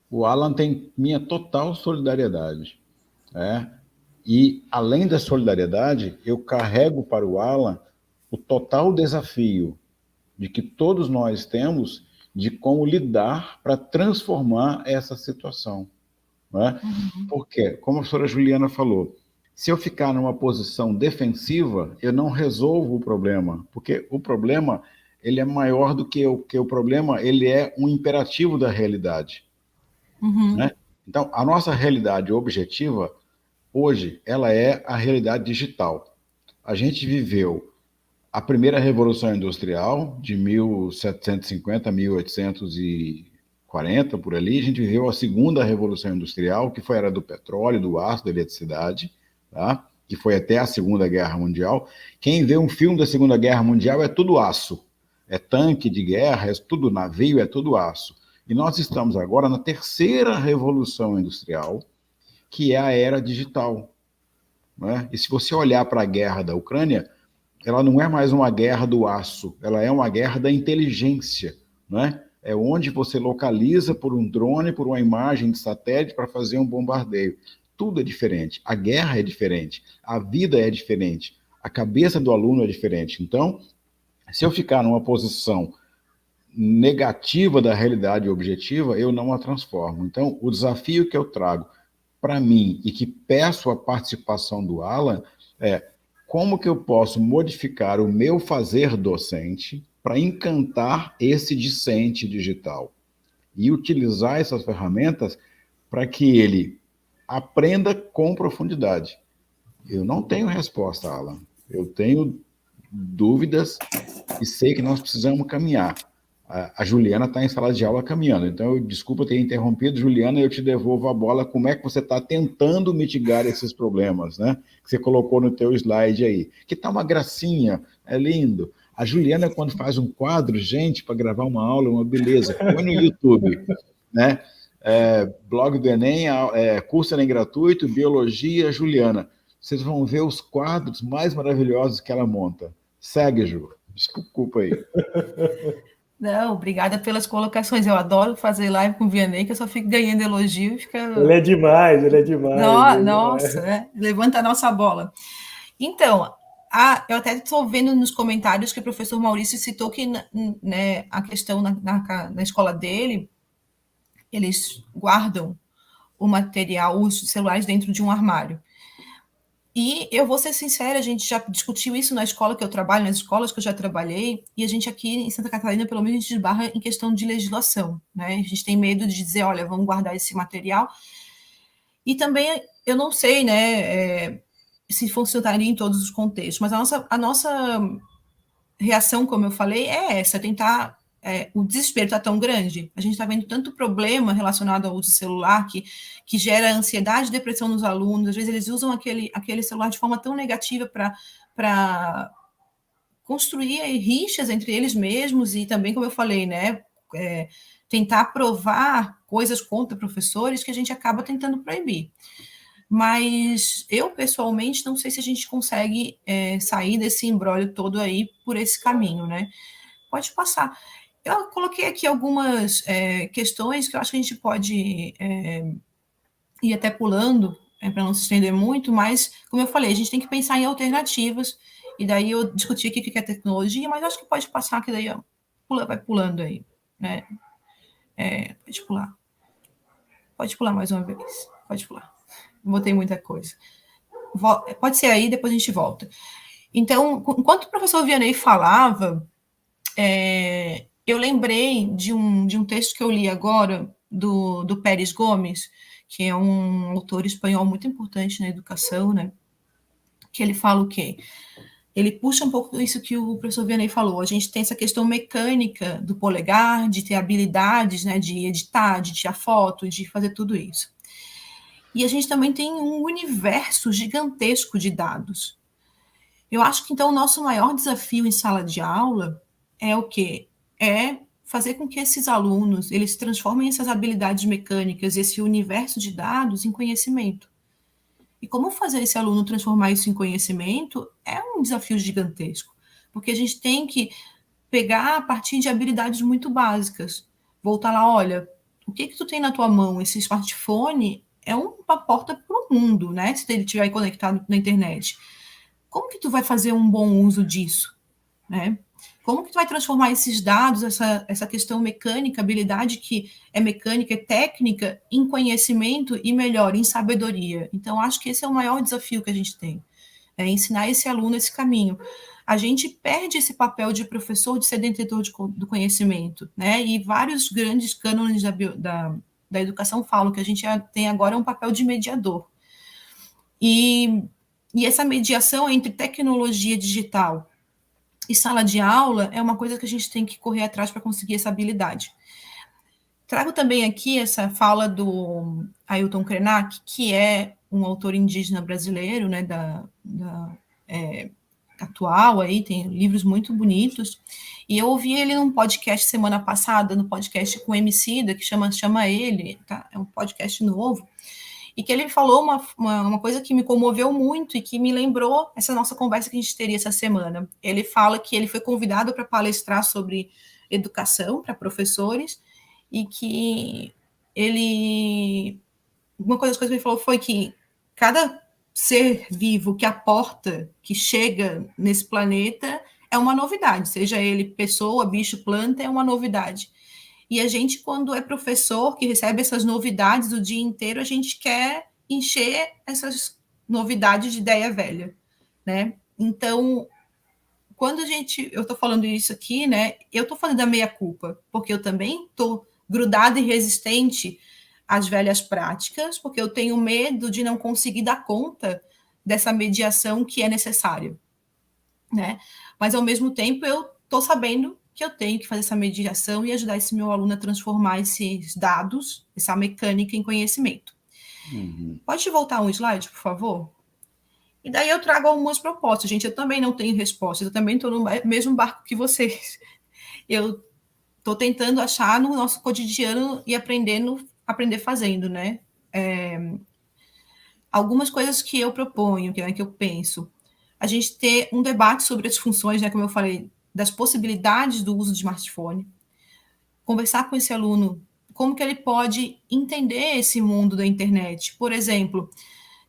O Alan tem minha total solidariedade, E, além da solidariedade, eu carrego para o Alan o total desafio de que todos nós temos de como lidar para transformar essa situação. Porque, como a professora Juliana falou, se eu ficar numa posição defensiva, eu não resolvo o problema, porque o problema ele é maior do que o problema, ele é um imperativo da realidade. Então, a nossa realidade objetiva hoje, ela é a realidade digital. A gente viveu a primeira Revolução Industrial, de 1750 a 1840, por ali. A gente viveu a segunda Revolução Industrial, que foi a era do petróleo, do aço, da eletricidade, tá? Que foi até a Segunda Guerra Mundial. Quem vê um filme da Segunda Guerra Mundial é tudo aço. É tanque de guerra, é tudo navio, é tudo aço. E nós estamos agora na terceira Revolução Industrial, que é a era digital, né? E se você olhar para a guerra da Ucrânia, ela não é mais uma guerra do aço, ela é uma guerra da inteligência, né? É onde você localiza por um drone, por uma imagem de satélite para fazer um bombardeio. Tudo é diferente, a guerra é diferente, a vida é diferente, a cabeça do aluno é diferente. Então, se eu ficar numa posição negativa da realidade objetiva, eu não a transformo. Então, o desafio que eu trago para mim e que peço a participação do Alan é como que eu posso modificar o meu fazer docente para encantar esse discente digital e utilizar essas ferramentas para que ele aprenda com profundidade. Eu não tenho resposta, Alan. Eu tenho dúvidas e sei que nós precisamos caminhar. A Juliana está em sala de aula caminhando, então desculpa ter interrompido, Juliana, eu te devolvo a bola. Como é que você está tentando mitigar esses problemas, né? Que você colocou no teu slide aí. Que tá uma gracinha, é lindo. A Juliana, quando faz um quadro, gente, para gravar uma aula, uma beleza, põe no YouTube, né? Blog do Enem, curso Enem gratuito, Biologia, Juliana. Vocês vão ver os quadros mais maravilhosos que ela monta. Segue, Ju. Desculpa aí. Não, obrigada pelas colocações. Eu adoro fazer live com o Vianney, que eu só fico ganhando elogio e fica... Ele é demais, ele é demais. Nossa, levanta a nossa bola. Então, eu até estou vendo nos comentários que o professor Maurício citou que, né, a questão na escola dele, eles guardam o material, os celulares dentro de um armário. E eu vou ser sincera, a gente já discutiu isso na escola que eu trabalho, nas escolas que eu já trabalhei, e a gente aqui em Santa Catarina, pelo menos, a gente esbarra em questão de legislação, né? A gente tem medo de dizer, olha, vamos guardar esse material. E também, eu não sei, né, se funcionaria em todos os contextos, mas a nossa reação, como eu falei, é essa, tentar... o desespero está tão grande, a gente está vendo tanto problema relacionado ao uso de celular que gera ansiedade e depressão nos alunos. Às vezes eles usam aquele celular de forma tão negativa para construir rixas entre eles mesmos e também, como eu falei, né, tentar provar coisas contra professores que a gente acaba tentando proibir. Mas eu, pessoalmente, não sei se a gente consegue sair desse imbróglio todo aí por esse caminho, né? Pode passar. Eu coloquei aqui algumas questões que eu acho que a gente pode ir até pulando, para não se estender muito, mas, como eu falei, a gente tem que pensar em alternativas, e daí eu discuti aqui o que é tecnologia, mas eu acho que pode passar, que daí vai pulando aí, né? Pode pular. Pode pular mais uma vez. Pode pular. Botei muita coisa. Pode ser aí, depois a gente volta. Então, enquanto o professor Vianney falava, eu lembrei de um texto que eu li agora, do Pérez Gomes, que é um autor espanhol muito importante na educação, né? Que ele fala o quê? Ele puxa um pouco isso que o professor Vianney falou. A gente tem essa questão mecânica do polegar, de ter habilidades, né, de editar, de tirar foto, de fazer tudo isso. E a gente também tem um universo gigantesco de dados. Eu acho que, então, o nosso maior desafio em sala de aula é o quê? É fazer com que esses alunos, eles transformem essas habilidades mecânicas, esse universo de dados, em conhecimento. E como fazer esse aluno transformar isso em conhecimento é um desafio gigantesco, porque a gente tem que pegar a partir de habilidades muito básicas. Voltar lá, olha, o que tu tem na tua mão? Esse smartphone é uma porta para o mundo, né? Se ele estiver conectado na internet. Como que tu vai fazer um bom uso disso, né? Como que tu vai transformar esses dados, essa questão mecânica, habilidade que é mecânica, é técnica, em conhecimento e, melhor, em sabedoria? Então, acho que esse é o maior desafio que a gente tem, é ensinar esse aluno esse caminho. A gente perde esse papel de professor, de ser detentor do conhecimento, né? E vários grandes cânones da educação falam que a gente tem agora um papel de mediador. E essa mediação entre tecnologia digital E sala de aula é uma coisa que a gente tem que correr atrás para conseguir essa habilidade. Trago também aqui essa fala do Ailton Krenak, que é um autor indígena brasileiro, né, atual, aí, tem livros muito bonitos, e eu ouvi ele num podcast semana passada, no podcast com o Emicida, que chama Ele, tá? É um podcast novo, e que ele falou uma coisa que me comoveu muito e que me lembrou essa nossa conversa que a gente teria essa semana. Ele fala que ele foi convidado para palestrar sobre educação para professores e que uma das coisas que ele falou foi que cada ser vivo que aporta, que chega nesse planeta, é uma novidade, seja ele pessoa, bicho, planta, é uma novidade. E a gente, quando é professor, que recebe essas novidades o dia inteiro, a gente quer encher essas novidades de ideia velha, né? Então, quando eu estou falando isso aqui, né? Eu estou falando da meia-culpa, porque eu também estou grudada e resistente às velhas práticas, porque eu tenho medo de não conseguir dar conta dessa mediação que é necessária, né? Mas, ao mesmo tempo, eu estou sabendo que eu tenho que fazer essa mediação e ajudar esse meu aluno a transformar esses dados, essa mecânica em conhecimento. Uhum. Pode voltar um slide, por favor? E daí eu trago algumas propostas. Gente, eu também não tenho respostas, eu também estou no mesmo barco que vocês. Eu estou tentando achar no nosso cotidiano e aprender fazendo, né? Algumas coisas que eu proponho, que eu penso. A gente ter um debate sobre as funções, né, como eu falei, das possibilidades do uso de smartphone. Conversar com esse aluno, como que ele pode entender esse mundo da internet. Por exemplo,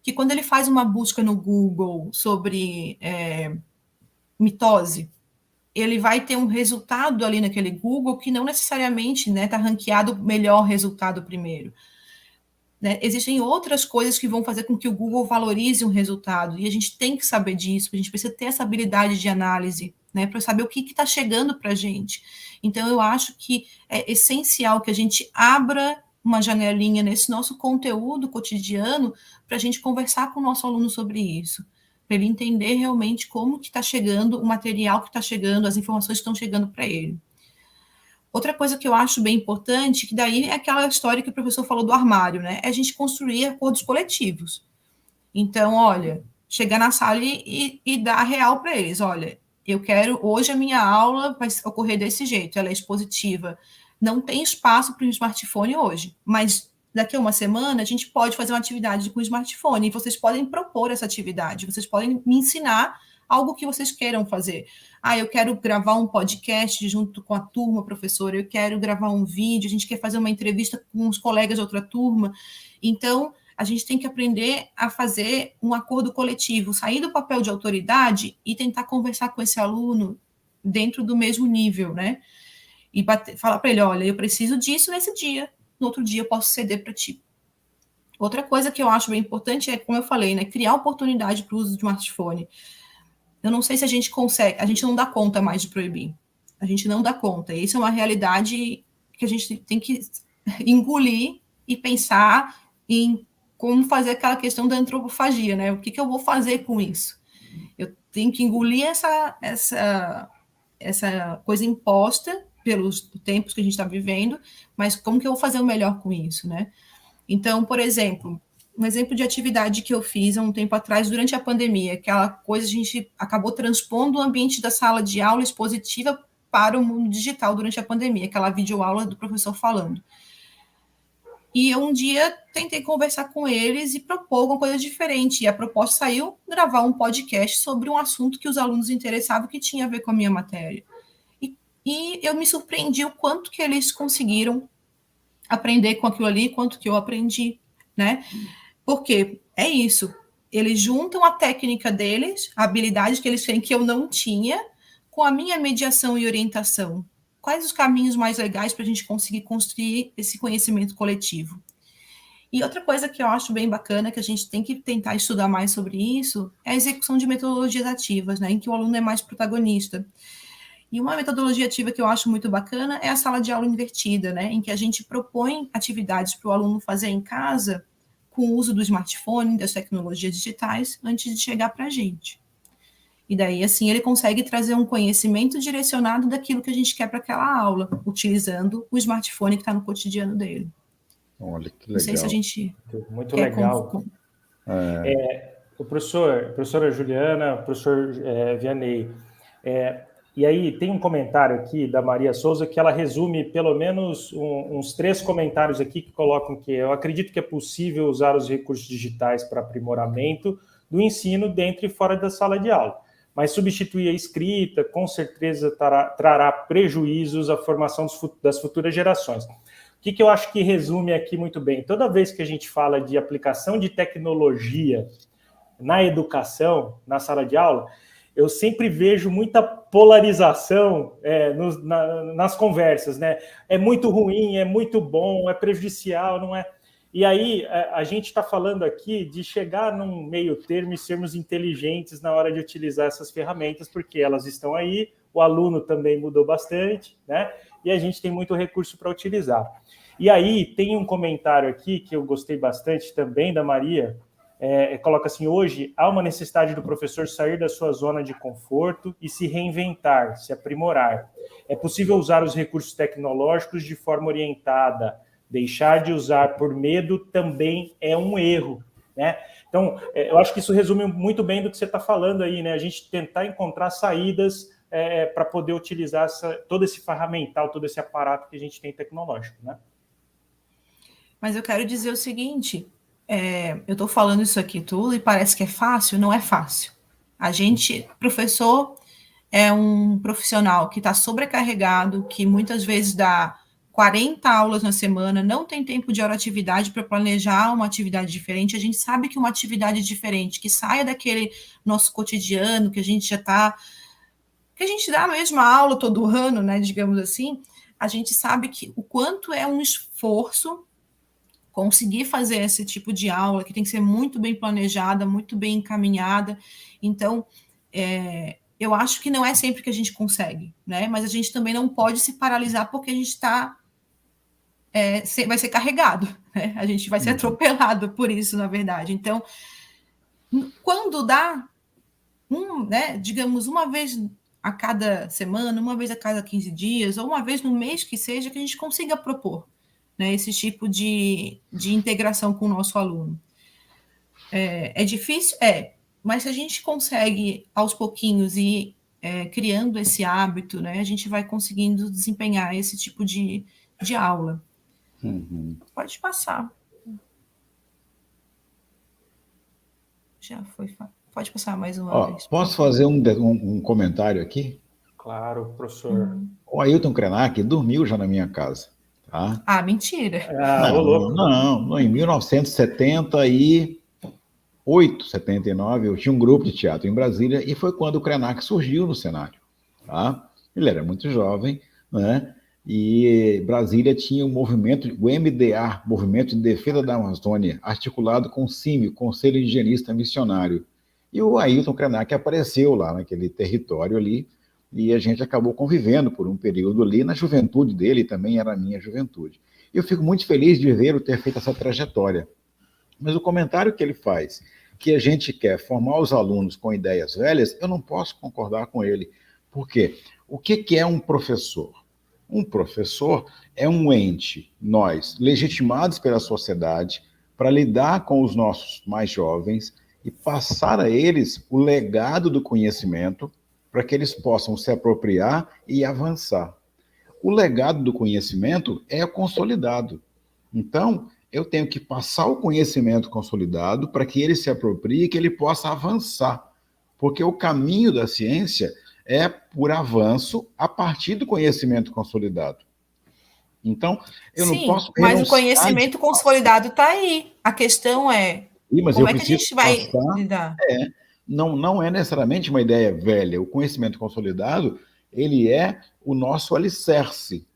que quando ele faz uma busca no Google sobre mitose, ele vai ter um resultado ali naquele Google que não necessariamente está ranqueado o melhor resultado primeiro. Né? Existem outras coisas que vão fazer com que o Google valorize um resultado, e a gente tem que saber disso, a gente precisa ter essa habilidade de análise, né, para saber o que está chegando para a gente. Então, eu acho que é essencial que a gente abra uma janelinha nesse nosso conteúdo cotidiano para a gente conversar com o nosso aluno sobre isso, para ele entender realmente como que está chegando o material que está chegando, as informações que estão chegando para ele. Outra coisa que eu acho bem importante, que daí é aquela história que o professor falou do armário, né? É a gente construir acordos coletivos. Então, olha, chegar na sala e dar a real para eles. Olha, eu quero, hoje a minha aula vai ocorrer desse jeito, ela é expositiva. Não tem espaço para o smartphone hoje, mas daqui a uma semana a gente pode fazer uma atividade com o smartphone e vocês podem propor essa atividade, vocês podem me ensinar algo que vocês queiram fazer. Eu quero gravar um podcast junto com a turma, professora, eu quero gravar um vídeo, a gente quer fazer uma entrevista com os colegas de outra turma. Então, a gente tem que aprender a fazer um acordo coletivo, sair do papel de autoridade e tentar conversar com esse aluno dentro do mesmo nível, né? E falar para ele, olha, eu preciso disso nesse dia, no outro dia eu posso ceder para ti. Outra coisa que eu acho bem importante é, como eu falei, né, criar oportunidade para o uso de smartphone. Eu não sei se a gente consegue, a gente não dá conta mais de proibir. A gente não dá conta. Isso é uma realidade que a gente tem que engolir e pensar em como fazer aquela questão da antropofagia, né? O que eu vou fazer com isso? Eu tenho que engolir essa coisa imposta pelos tempos que a gente está vivendo, mas como que eu vou fazer o melhor com isso, né? Então, por exemplo, um exemplo de atividade que eu fiz há um tempo atrás, durante a pandemia, aquela coisa, a gente acabou transpondo o ambiente da sala de aula expositiva para o mundo digital durante a pandemia, aquela videoaula do professor falando. E eu um dia tentei conversar com eles e propor alguma coisa diferente, e a proposta saiu gravar um podcast sobre um assunto que os alunos interessavam, que tinha a ver com a minha matéria. E eu me surpreendi o quanto que eles conseguiram aprender com aquilo ali, quanto que eu aprendi, né? Porque é isso, eles juntam a técnica deles, a habilidade que eles têm que eu não tinha, com a minha mediação e orientação. Quais os caminhos mais legais para a gente conseguir construir esse conhecimento coletivo? E outra coisa que eu acho bem bacana, que a gente tem que tentar estudar mais sobre isso, é a execução de metodologias ativas, né, em que o aluno é mais protagonista. E uma metodologia ativa que eu acho muito bacana é a sala de aula invertida, né, em que a gente propõe atividades para o aluno fazer em casa, com o uso do smartphone, das tecnologias digitais, antes de chegar para a gente. E daí, assim, ele consegue trazer um conhecimento direcionado daquilo que a gente quer para aquela aula, utilizando o smartphone que está no cotidiano dele. Olha, que legal. Não sei se a gente Muito legal. Professora Juliana, professor Vianney, e aí tem um comentário aqui da Maria Souza que ela resume pelo menos uns 3 comentários aqui que colocam que eu acredito que é possível usar os recursos digitais para aprimoramento do ensino dentro e fora da sala de aula, mas substituir a escrita com certeza trará prejuízos à formação das futuras gerações. O que eu acho que resume aqui muito bem? Toda vez que a gente fala de aplicação de tecnologia na educação, na sala de aula, eu sempre vejo muita polarização nas conversas, né? É muito ruim, é muito bom, é prejudicial, não é? E aí a gente está falando aqui de chegar num meio termo e sermos inteligentes na hora de utilizar essas ferramentas, porque elas estão aí, o aluno também mudou bastante, né? E a gente tem muito recurso para utilizar. E aí tem um comentário aqui que eu gostei bastante também da Maria, coloca assim: hoje há uma necessidade do professor sair da sua zona de conforto e se reinventar, se aprimorar. É possível usar os recursos tecnológicos de forma orientada. Deixar de usar por medo também é um erro, né? Então, eu acho que isso resume muito bem do que você está falando aí, né? A gente tentar encontrar saídas para poder utilizar todo esse ferramental, todo esse aparato que a gente tem tecnológico, né? Mas eu quero dizer o seguinte, eu estou falando isso aqui tudo e parece que é fácil, não é fácil. A gente, professor, é um profissional que está sobrecarregado, que muitas vezes dá 40 aulas na semana, não tem tempo de hora-atividade para planejar uma atividade diferente. A gente sabe que uma atividade diferente, que saia daquele nosso cotidiano, que a gente já está... que a gente dá a mesma aula todo ano, né, digamos assim, a gente sabe que o quanto é um esforço conseguir fazer esse tipo de aula, que tem que ser muito bem planejada, muito bem encaminhada. Então, eu acho que não é sempre que a gente consegue, né? Mas a gente também não pode se paralisar porque a gente está... vai ser carregado, né? A gente vai ser atropelado por isso, na verdade. Então, quando dá, né, digamos, uma vez a cada semana, uma vez a cada 15 dias, ou uma vez no mês que seja, que a gente consiga propor, né, esse tipo de integração com o nosso aluno. É difícil? Mas se a gente consegue, aos pouquinhos, ir criando esse hábito, né, a gente vai conseguindo desempenhar esse tipo de aula. Uhum. Pode passar. Já foi. Pode passar mais uma vez. Posso fazer um comentário aqui? Claro, professor. O Ailton Krenak dormiu já na minha casa. Tá? Mentira. Não, em 1978, 79, eu tinha um grupo de teatro em Brasília e foi quando o Krenak surgiu no cenário. Tá? Ele era muito jovem, né? E Brasília tinha um movimento, o MDA, Movimento de Defesa da Amazônia, articulado com o CIMI, Conselho Indigenista Missionário. E o Ailton Krenak apareceu lá naquele território ali, e a gente acabou convivendo por um período ali, na juventude dele, também era a minha juventude. Eu fico muito feliz de ver ter feito essa trajetória. Mas o comentário que ele faz, que a gente quer formar os alunos com ideias velhas, eu não posso concordar com ele. Por quê? O que é um professor? Um professor é um ente, nós, legitimados pela sociedade, para lidar com os nossos mais jovens e passar a eles o legado do conhecimento, para que eles possam se apropriar e avançar. O legado do conhecimento é consolidado. Então, eu tenho que passar o conhecimento consolidado para que ele se aproprie e que ele possa avançar. Porque o caminho da ciência é por avanço a partir do conhecimento consolidado. Então, eu não posso... mas o conhecimento consolidado está aí. A questão é, como é que a gente vai lidar? Não é necessariamente uma ideia velha. O conhecimento consolidado, ele é o nosso alicerce,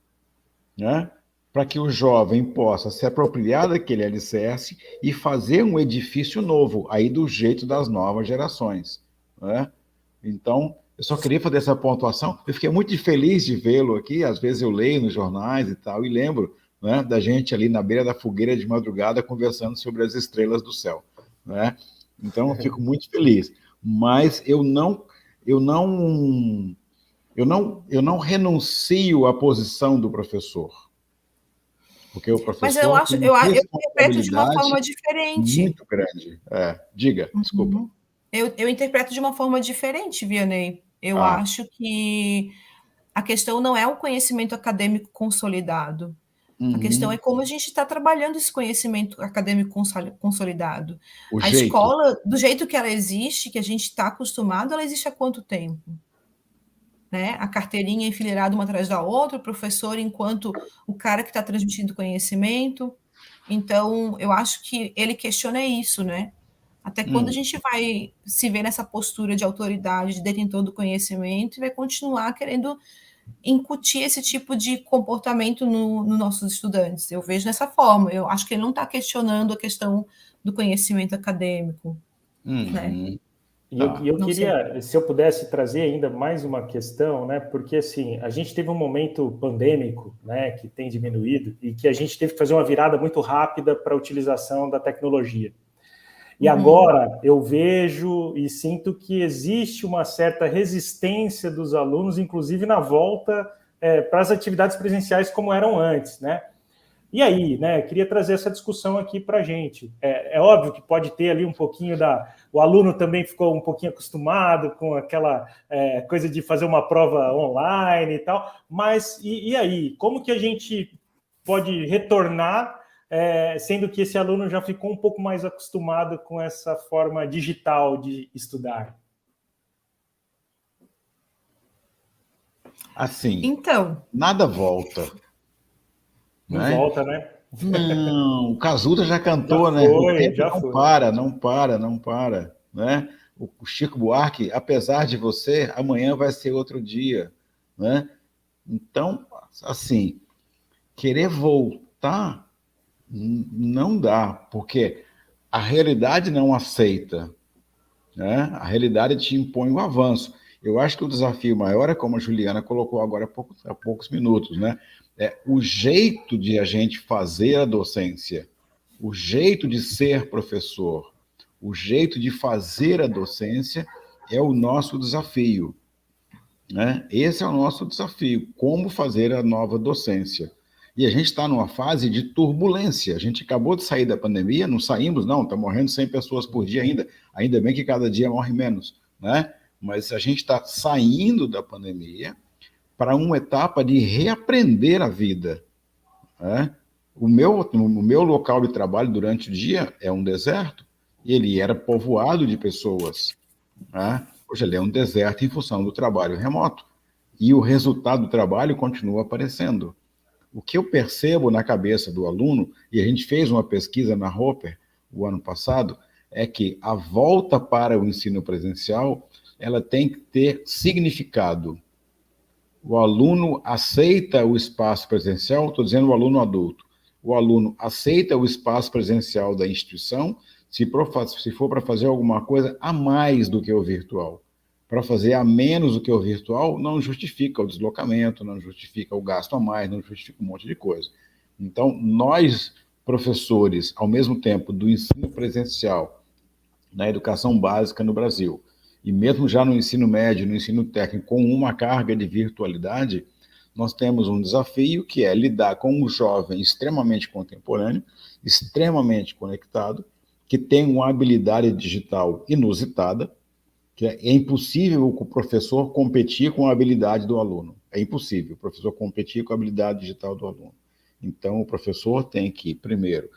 né? Para que o jovem possa se apropriar daquele alicerce e fazer um edifício novo, aí do jeito das novas gerações, né? Então, eu só queria fazer essa pontuação. Eu fiquei muito feliz de vê-lo aqui. Às vezes eu leio nos jornais e tal, e lembro, né, da gente ali na beira da fogueira de madrugada conversando sobre as estrelas do céu, né? Então, eu fico muito feliz. Mas eu não eu não renuncio à posição do professor, porque o Mas eu professor acho, tem uma eu interpreto de uma forma responsabilidade diferente. muito grande. Diga, desculpa. Eu interpreto de uma forma diferente, Vianney. Eu Ah, acho que a questão não é o conhecimento acadêmico consolidado. A questão é uhum. como a gente está trabalhando esse conhecimento acadêmico consolidado. O A jeito. escola, do jeito que ela existe, que a gente está acostumado, ela existe há quanto tempo? Né? A carteirinha enfileirada uma atrás da outra, o professor enquanto o cara que está transmitindo conhecimento. Então, eu acho que ele questiona isso, né? Até quando a Hum. gente vai se ver nessa postura de autoridade, de detentor do conhecimento, e vai continuar querendo incutir esse tipo de comportamento nos nossos estudantes. Eu vejo dessa forma. Eu acho que ele não está questionando a questão do conhecimento acadêmico, né? Uhum. E eu Não sei. queria, se eu pudesse trazer ainda mais uma questão, né? Porque assim, a gente teve um momento pandêmico, né, que tem diminuído e que a gente teve que fazer uma virada muito rápida para a utilização da tecnologia. E Uhum. agora eu vejo e sinto que existe uma certa resistência dos alunos, inclusive na volta para as atividades presenciais como eram antes, né? E aí, né? Queria trazer essa discussão aqui para a gente. É óbvio que pode ter ali um pouquinho da. O aluno também ficou um pouquinho acostumado com aquela coisa de fazer uma prova online e tal. Mas e aí? Como que a gente pode retornar, sendo que esse aluno já ficou um pouco mais acostumado com essa forma digital de estudar? Assim, Então, nada volta, Não né? volta, né? Não, o Cazuza já Já cantou, né? O foi, tempo já não foi. para, não para, não para, né? O Chico Buarque, apesar de você, amanhã vai ser outro dia, né? Então, assim, querer voltar não dá, porque a realidade não aceita, né? A realidade te impõe o avanço. Eu acho que o desafio maior é, como a Juliana colocou agora há poucos minutos, né? É o jeito de a gente fazer a docência, o jeito de ser professor, o jeito de fazer a docência é o nosso desafio, né? Esse é o nosso desafio, como fazer a nova docência. E a gente está numa fase de turbulência. A gente acabou de sair da pandemia, não saímos, não, está morrendo 100 pessoas por dia ainda. Ainda bem que cada dia morre menos, né? Mas a gente está saindo da pandemia para uma etapa de reaprender a vida, né? O meu local de trabalho durante o dia é um deserto, e ele era povoado de pessoas, né? Hoje ele é um deserto em função do trabalho remoto. E o resultado do trabalho continua aparecendo. O que eu percebo na cabeça do aluno, e a gente fez uma pesquisa na Hopper o ano passado, é que a volta para o ensino presencial ela tem que ter significado. O aluno aceita o espaço presencial, estou dizendo o aluno adulto. O aluno aceita o espaço presencial da instituição se for para fazer alguma coisa a mais do que o virtual. Para fazer a menos do que o virtual, não justifica o deslocamento, não justifica o gasto a mais, não justifica um monte de coisa. Então, nós, professores, ao mesmo tempo do ensino presencial na educação básica no Brasil, e mesmo já no ensino médio, no ensino técnico, com uma carga de virtualidade, nós temos um desafio que é lidar com um jovem extremamente contemporâneo, extremamente conectado, que tem uma habilidade digital inusitada, que é impossível o professor competir com a habilidade do aluno. É impossível o professor competir com a habilidade digital do aluno. Então, o professor tem que, primeiro,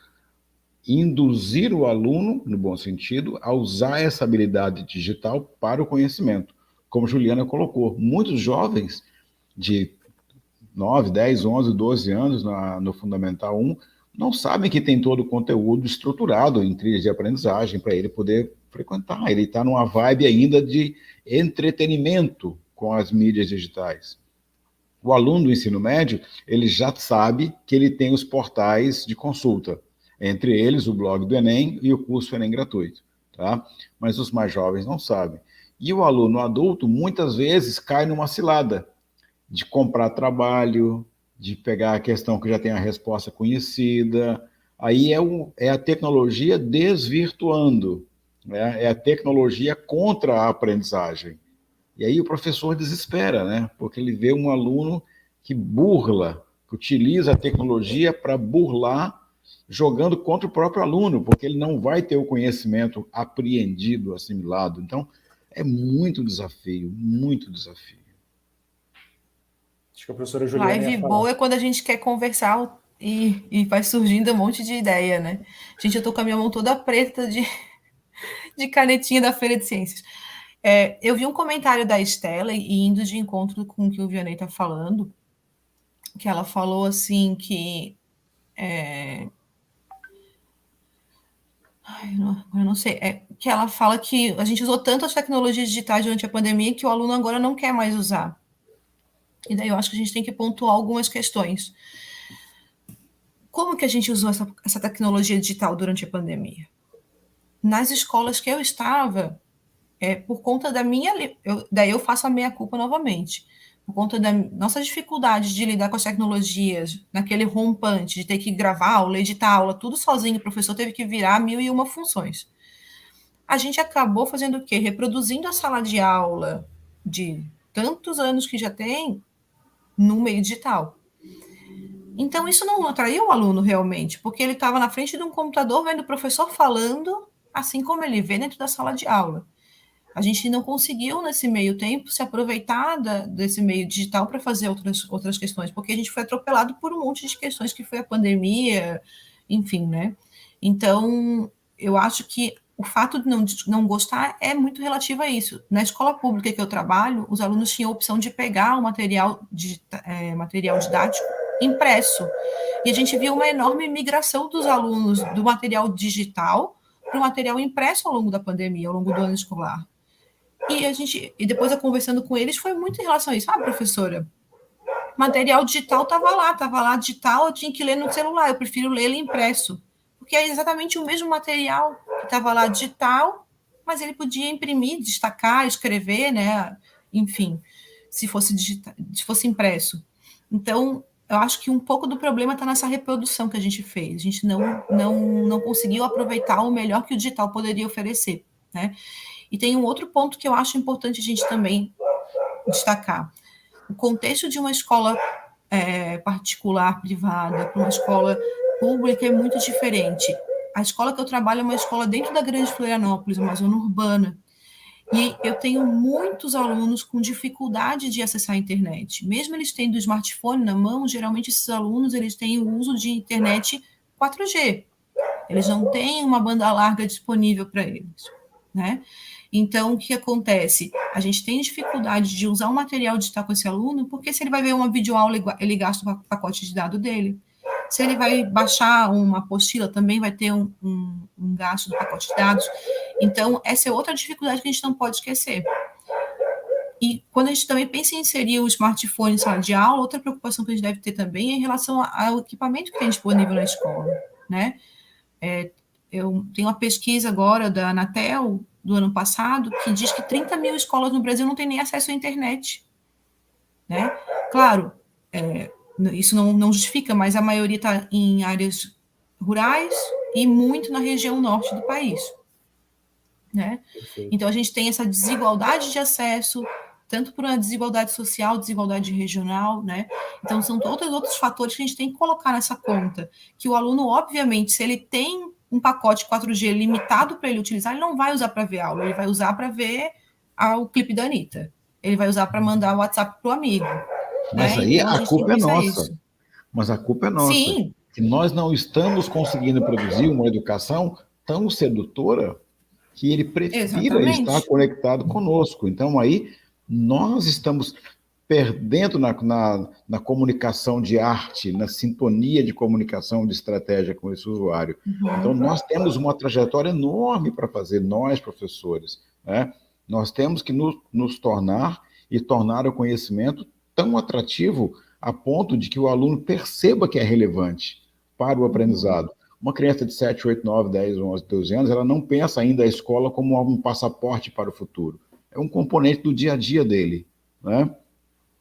induzir o aluno, no bom sentido, a usar essa habilidade digital para o conhecimento. Como Juliana colocou, muitos jovens de 9, 10, 11, 12 anos no Fundamental 1 não sabem que tem todo o conteúdo estruturado em trilhas de aprendizagem para ele poder frequentar. Ele está numa vibe ainda de entretenimento com as mídias digitais. O aluno do ensino médio, ele já sabe que ele tem os portais de consulta, entre eles o blog do Enem e o curso Enem gratuito, tá? Mas os mais jovens não sabem. E o aluno adulto, muitas vezes, cai numa cilada de comprar trabalho, de pegar a questão que já tem a resposta conhecida. Aí é a tecnologia desvirtuando, né? É a tecnologia contra a aprendizagem. E aí o professor desespera, né? Porque ele vê um aluno que burla, que utiliza a tecnologia para burlar, jogando contra o próprio aluno, porque ele não vai ter o conhecimento apreendido, assimilado. Então, é muito desafio, muito desafio. Acho que a professora Juliana Live ia falar. boa é quando a gente quer conversar e vai surgindo um monte de ideia, né? Gente, eu tô com a minha mão toda preta de canetinha da Feira de Ciências. Eu vi um comentário da Estela e indo de encontro com o que o Vianney está falando, que ela falou assim que eu não sei, que ela fala que a gente usou tanto as tecnologias digitais durante a pandemia que o aluno agora não quer mais usar. E daí eu acho que a gente tem que pontuar algumas questões. Como que a gente usou essa tecnologia digital durante a pandemia? Nas escolas que eu estava, por conta da minha... daí eu faço a meia-culpa novamente. Por conta da nossa dificuldade de lidar com as tecnologias, naquele rompante, de ter que gravar aula, editar aula, tudo sozinho, o professor teve que virar 1001 funções. A gente acabou fazendo o quê? Reproduzindo a sala de aula de tantos anos que já tem no meio digital. Então, isso não atraiu o aluno realmente, porque ele estava na frente de um computador vendo o professor falando, assim como ele vê dentro da sala de aula. A gente não conseguiu, nesse meio tempo, se aproveitar desse meio digital para fazer outras questões, porque a gente foi atropelado por um monte de questões que foi a pandemia, enfim, né? Então, eu acho que o fato de não gostar é muito relativo a isso. Na escola pública que eu trabalho, os alunos tinham a opção de pegar o material didático impresso. E a gente viu uma enorme migração dos alunos do material digital para o material impresso ao longo da pandemia, ao longo do ano escolar. E depois eu conversando com eles, foi muito em relação a isso. Professora, material digital estava lá digital, eu tinha que ler no celular, eu prefiro ler ele impresso. Porque é exatamente o mesmo material que estava lá digital, mas ele podia imprimir, destacar, escrever, né? Enfim, se fosse impresso. Então, eu acho que um pouco do problema está nessa reprodução que a gente fez. A gente não conseguiu aproveitar o melhor que o digital poderia oferecer, né? E tem um outro ponto que eu acho importante a gente também destacar. O contexto de uma escola particular, privada, para uma escola pública é muito diferente. A escola que eu trabalho é uma escola dentro da Grande Florianópolis, uma zona urbana. E eu tenho muitos alunos com dificuldade de acessar a internet. Mesmo eles tendo o smartphone na mão, geralmente esses alunos eles têm o uso de internet 4G. Eles não têm uma banda larga disponível para eles, né? Então, o que acontece? A gente tem dificuldade de usar o material digital com esse aluno, porque se ele vai ver uma videoaula, ele gasta o pacote de dados dele. Se ele vai baixar uma apostila, também vai ter um gasto do pacote de dados. Então, essa é outra dificuldade que a gente não pode esquecer. E quando a gente também pensa em inserir o smartphone em sala de aula, outra preocupação que a gente deve ter também é em relação ao equipamento que tem disponível na escola, né? Eu tenho uma pesquisa agora da Anatel, do ano passado, que diz que 30 mil escolas no Brasil não têm nem acesso à internet, né? Claro, isso não justifica, mas a maioria está em áreas rurais e muito na região norte do país, né? Então, a gente tem essa desigualdade de acesso, tanto por uma desigualdade social, desigualdade regional, né? Então, são todos outros fatores que a gente tem que colocar nessa conta, que o aluno, obviamente, se ele tem um pacote 4G limitado para ele utilizar, ele não vai usar para ver aula, ele vai usar para ver o clipe da Anitta. Ele vai usar para mandar o WhatsApp para o amigo. Mas né? aí Então, a culpa é nossa. Isso. Mas a culpa é nossa. Sim. Que nós não estamos conseguindo produzir uma educação tão sedutora que ele prefira estar conectado conosco. Então, aí, nós estamos perdendo na comunicação de arte, na sintonia de comunicação de estratégia com esse usuário. Uhum. Então, nós temos uma trajetória enorme para fazer, nós, professores, né? Nós temos que nos tornar e tornar o conhecimento tão atrativo a ponto de que o aluno perceba que é relevante para o aprendizado. Uma criança de 7, 8, 9, 10, 11, 12 anos, ela não pensa ainda a escola como um passaporte para o futuro. É um componente do dia a dia dele, né?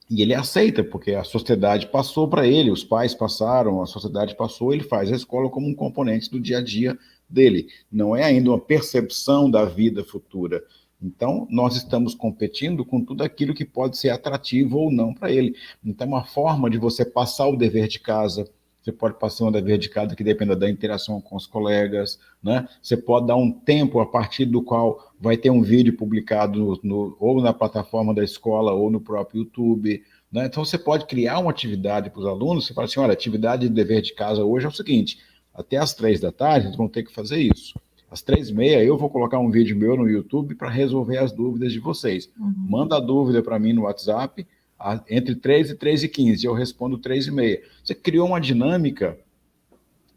E ele aceita, porque a sociedade passou para ele, os pais passaram, a sociedade passou, ele faz a escola como um componente do dia a dia dele. Não é ainda uma percepção da vida futura, Então, nós estamos competindo com tudo aquilo que pode ser atrativo ou não para ele. Então, uma forma de você passar o dever de casa, você pode passar um dever de casa que dependa da interação com os colegas, né? Você pode dar um tempo a partir do qual vai ter um vídeo publicado ou na plataforma da escola ou no próprio YouTube, né? Então, você pode criar uma atividade para os alunos, você fala assim, olha, a atividade de dever de casa hoje é o seguinte, até às 3 da tarde, eles vão ter que fazer isso. Às 3h30, eu vou colocar um vídeo meu no YouTube para resolver as dúvidas de vocês. Manda a dúvida para mim no WhatsApp, entre 3 e 3h15, eu respondo 3h30. Você criou uma dinâmica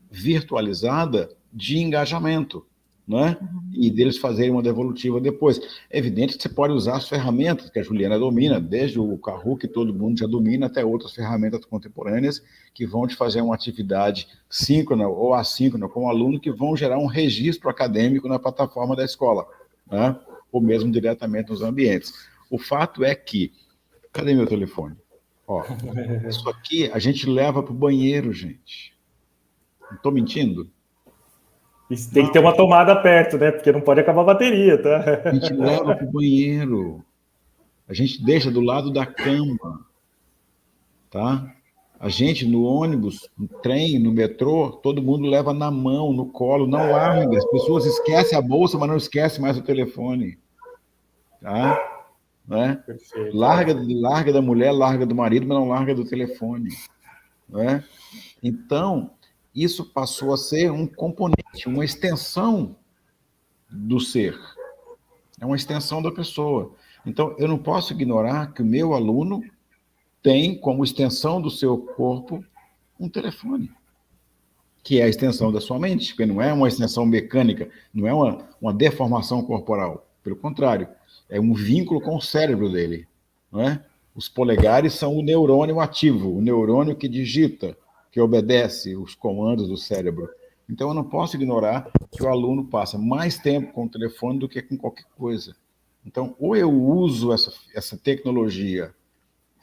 virtualizada de engajamento, né? E deles fazerem uma devolutiva depois. É evidente que você pode usar as ferramentas que a Juliana domina, desde o Kahoot, que todo mundo já domina, até outras ferramentas contemporâneas que vão te fazer uma atividade síncrona ou assíncrona com o aluno, que vão gerar um registro acadêmico na plataforma da escola, né? Ou mesmo diretamente nos ambientes. O fato é que... Cadê meu telefone? Ó, isso aqui a gente leva para o banheiro, gente. Não estou mentindo? Isso tem que ter uma tomada perto, né? Porque não pode acabar a bateria, tá? A gente leva para o banheiro. A gente deixa do lado da cama, tá? A gente no ônibus, no trem, no metrô, todo mundo leva na mão, no colo, não larga. As pessoas esquecem a bolsa, mas não esquecem mais o telefone, tá? Né? Perfeito. Larga da mulher, larga do marido, mas não larga do telefone, né? Então, isso passou a ser um componente, uma extensão do ser. É uma extensão da pessoa. Então, eu não posso ignorar que o meu aluno tem como extensão do seu corpo um telefone, que é a extensão da sua mente, porque não é uma extensão mecânica, não é uma deformação corporal. Pelo contrário, é um vínculo com o cérebro dele, não é? Os polegares são o neurônio ativo, o neurônio que digita, que obedece os comandos do cérebro. Então, eu não posso ignorar que o aluno passa mais tempo com o telefone do que com qualquer coisa. Então, ou eu uso essa tecnologia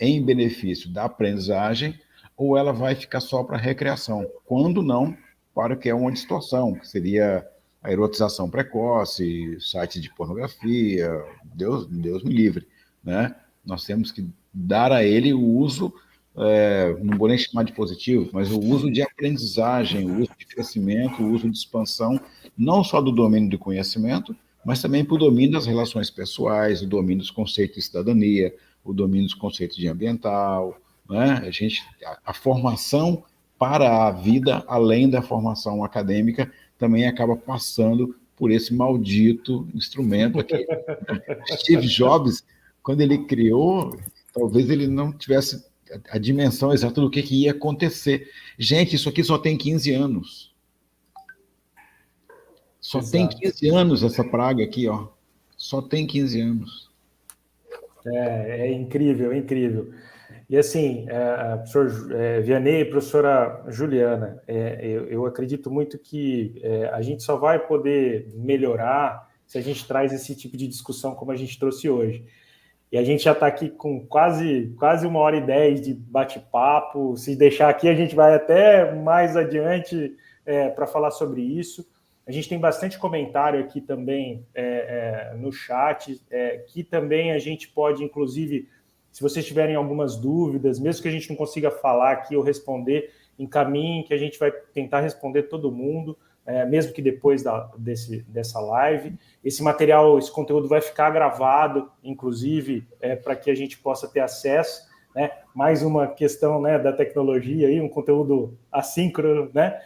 em benefício da aprendizagem, ou ela vai ficar só para recreação. Quando não, para que é uma distorção, que seria a erotização precoce, sites de pornografia, Deus me livre, né? Nós temos que dar a ele o uso, não vou nem chamar de positivo, mas o uso de aprendizagem, o uso de crescimento, o uso de expansão, não só do domínio do conhecimento, mas também para o domínio das relações pessoais, o domínio dos conceitos de cidadania, o domínio dos conceitos de ambiental, né? A formação para a vida, além da formação acadêmica, também acaba passando por esse maldito instrumento aqui. Steve Jobs, quando ele criou, talvez ele não tivesse a dimensão exata do que ia acontecer. Gente, isso aqui só tem 15 anos. Só tem 15 anos essa praga aqui, ó. Só tem 15 anos. É incrível, é incrível. E assim, professor Vianney e professora Juliana, eu acredito muito que a gente só vai poder melhorar se a gente traz esse tipo de discussão como a gente trouxe hoje. E a gente já está aqui com quase 1h10 de bate-papo. Se deixar aqui, a gente vai até mais adiante para falar sobre isso. A gente tem bastante comentário aqui também no chat, que também a gente pode, inclusive, se vocês tiverem algumas dúvidas, mesmo que a gente não consiga falar aqui ou responder, encaminhem que a gente vai tentar responder todo mundo, mesmo que depois dessa live. Esse material, esse conteúdo vai ficar gravado, inclusive, para que a gente possa ter acesso, né? Mais uma questão, né, da tecnologia, aí, um conteúdo assíncrono, né?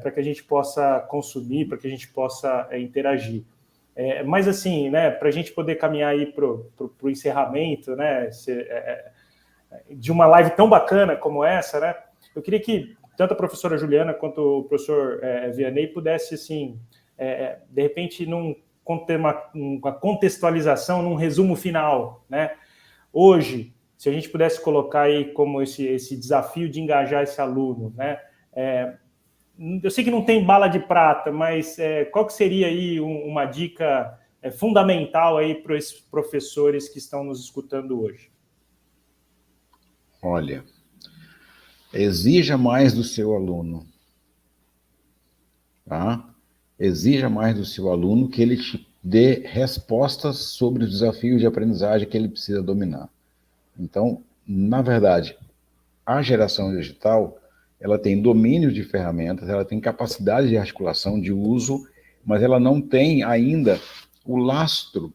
Para que a gente possa consumir, para que a gente possa interagir. Mas assim, né, para a gente poder caminhar aí para o encerramento, né, de uma live tão bacana como essa, né, eu queria que tanto a professora Juliana quanto o professor Vianney pudesse, assim, de repente, ter uma contextualização, num resumo final, né? Hoje, se a gente pudesse colocar aí como esse desafio de engajar esse aluno, né? Eu sei que não tem bala de prata, mas qual que seria aí uma dica fundamental aí para esses professores que estão nos escutando hoje? Olha, exija mais do seu aluno, tá? Exija mais do seu aluno que ele te dê respostas sobre os desafios de aprendizagem que ele precisa dominar. Então, na verdade, a geração digital, ela tem domínio de ferramentas, ela tem capacidade de articulação, de uso, mas ela não tem ainda o lastro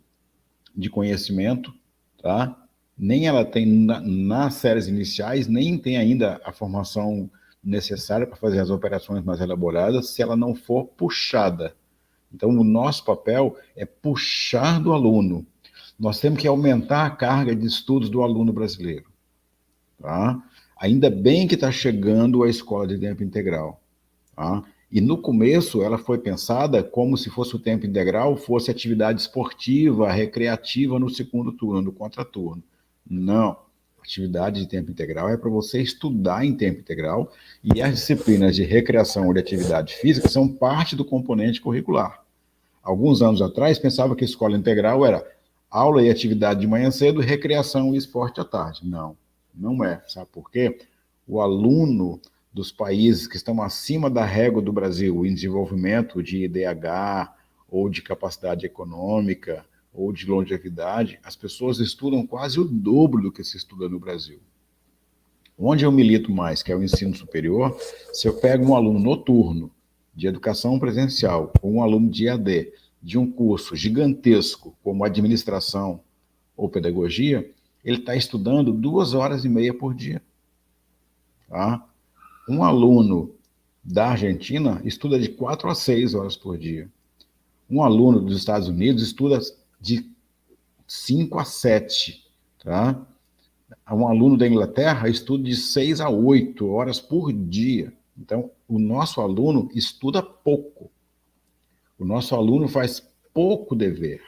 de conhecimento, tá? Nem ela tem nas séries iniciais, nem tem ainda a formação necessária para fazer as operações mais elaboradas, se ela não for puxada. Então, o nosso papel é puxar do aluno. Nós temos que aumentar a carga de estudos do aluno brasileiro, tá? Ainda bem que está chegando a escola de tempo integral, tá? E no começo ela foi pensada como se fosse o tempo integral, fosse atividade esportiva, recreativa no segundo turno, no contraturno. Não, atividade de tempo integral é para você estudar em tempo integral, e as disciplinas de recreação ou de atividade física são parte do componente curricular. Alguns anos atrás pensava que escola integral era aula e atividade de manhã cedo, recreação e esporte à tarde. Não, não é. Sabe por quê? O aluno dos países que estão acima da régua do Brasil em desenvolvimento de IDH ou de capacidade econômica ou de longevidade, as pessoas estudam quase o dobro do que se estuda no Brasil. Onde eu milito mais, que é o ensino superior, se eu pego um aluno noturno de educação presencial ou um aluno de EAD de um curso gigantesco como administração ou pedagogia, ele está estudando 2h30 por dia. Tá? Um aluno da Argentina estuda de 4 a 6 horas por dia. Um aluno dos Estados Unidos estuda de 5 a 7. Tá? Um aluno da Inglaterra estuda de 6 a 8 horas por dia. Então, o nosso aluno estuda pouco. O nosso aluno faz pouco dever.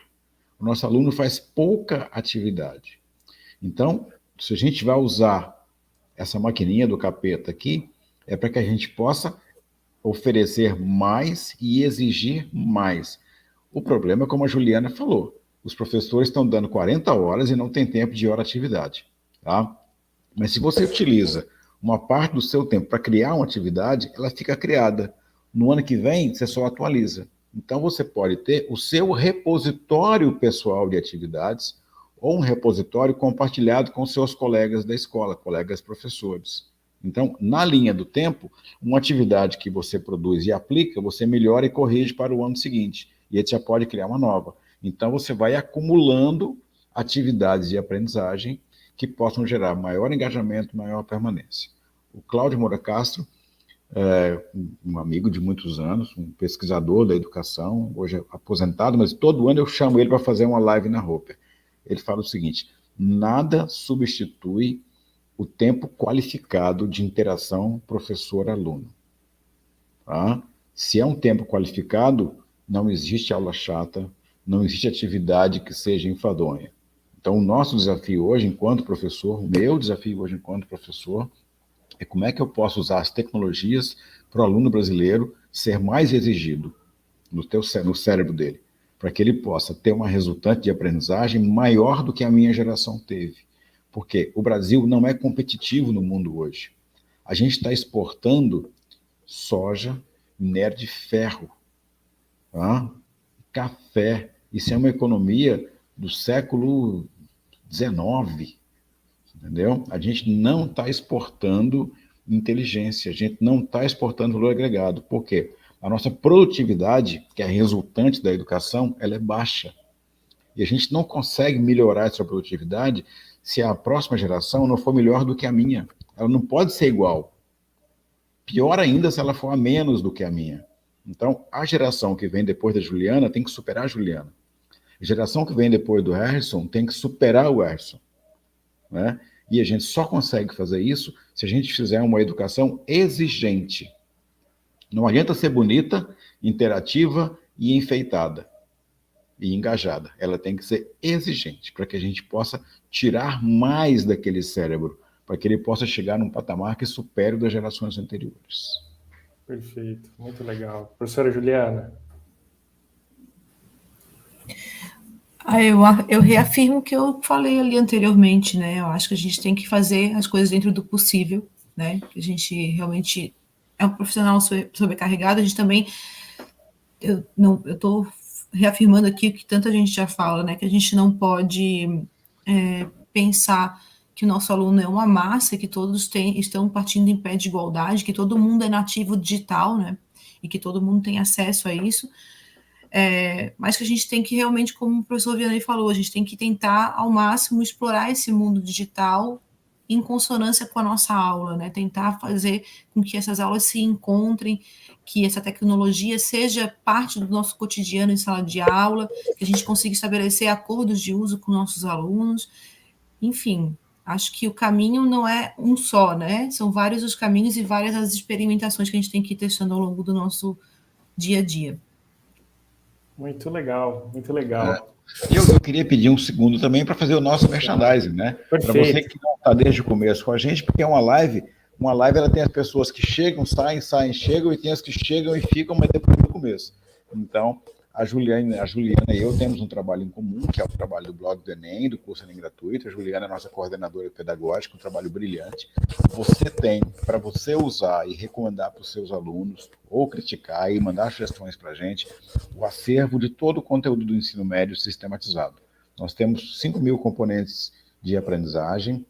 O nosso aluno faz pouca atividade. Então, se a gente vai usar essa maquininha do capeta aqui, é para que a gente possa oferecer mais e exigir mais. O problema é como a Juliana falou, os professores estão dando 40 horas e não tem tempo de hora atividade. Tá? Mas se você utiliza uma parte do seu tempo para criar uma atividade, ela fica criada. No ano que vem, você só atualiza. Então, você pode ter o seu repositório pessoal de atividades ou um repositório compartilhado com seus colegas da escola, colegas professores. Então, na linha do tempo, uma atividade que você produz e aplica, você melhora e corrige para o ano seguinte. E aí você já pode criar uma nova. Então, você vai acumulando atividades de aprendizagem que possam gerar maior engajamento, maior permanência. O Cláudio Moura Castro, um amigo de muitos anos, um pesquisador da educação, hoje é aposentado, mas todo ano eu chamo ele para fazer uma live na Roper. Ele fala o seguinte: nada substitui o tempo qualificado de interação professor-aluno. Tá? Se é um tempo qualificado, não existe aula chata, não existe atividade que seja enfadonha. Então, o nosso desafio hoje, enquanto professor, o meu desafio hoje, enquanto professor, é como é que eu posso usar as tecnologias para o aluno brasileiro ser mais exigido no cérebro dele, para que ele possa ter uma resultante de aprendizagem maior do que a minha geração teve. Porque o Brasil não é competitivo no mundo hoje. A gente está exportando soja, minério de ferro, tá? Café. Isso é uma economia do século XIX, entendeu? A gente não está exportando inteligência, a gente não está exportando valor agregado. Por quê? A nossa produtividade, que é resultante da educação, ela é baixa. E a gente não consegue melhorar essa produtividade se a próxima geração não for melhor do que a minha. Ela não pode ser igual. Pior ainda se ela for a menos do que a minha. Então, a geração que vem depois da Juliana tem que superar a Juliana. A geração que vem depois do Harrison tem que superar o Harrison. Né? E a gente só consegue fazer isso se a gente fizer uma educação exigente. Não adianta ser bonita, interativa e enfeitada e engajada. Ela tem que ser exigente para que a gente possa tirar mais daquele cérebro, para que ele possa chegar num patamar que supere o das gerações anteriores. Perfeito, muito legal. Professora Juliana. Eu reafirmo o que eu falei ali anteriormente, né? Eu acho que a gente tem que fazer as coisas dentro do possível, né? A gente realmente é um profissional sobrecarregado, a gente também... Eu estou reafirmando aqui o que tanta gente já fala, né, que a gente não pode pensar que o nosso aluno é uma massa, que todos estão partindo em pé de igualdade, que todo mundo é nativo digital, né, e que todo mundo tem acesso a isso, mas que a gente tem que realmente, como o professor Vianney falou, a gente tem que tentar ao máximo explorar esse mundo digital em consonância com a nossa aula, né, tentar fazer com que essas aulas se encontrem, que essa tecnologia seja parte do nosso cotidiano em sala de aula, que a gente consiga estabelecer acordos de uso com nossos alunos, enfim, acho que o caminho não é um só, né? São vários os caminhos e várias as experimentações que a gente tem que ir testando ao longo do nosso dia a dia. Muito legal, muito legal. Eu queria pedir um segundo também para fazer o nosso merchandising, né? Para você que não está desde o começo com a gente, porque é uma live ela tem as pessoas que chegam, saem, chegam, e tem as que chegam e ficam, mas depois do começo. Então, a Juliana e eu temos um trabalho em comum, que é o trabalho do blog do Enem, do curso Enem gratuito. A Juliana é nossa coordenadora pedagógica, um trabalho brilhante. Você tem, para você usar e recomendar para os seus alunos, ou criticar e mandar sugestões para a gente, o acervo de todo o conteúdo do ensino médio sistematizado. Nós temos 5.000 componentes de aprendizagem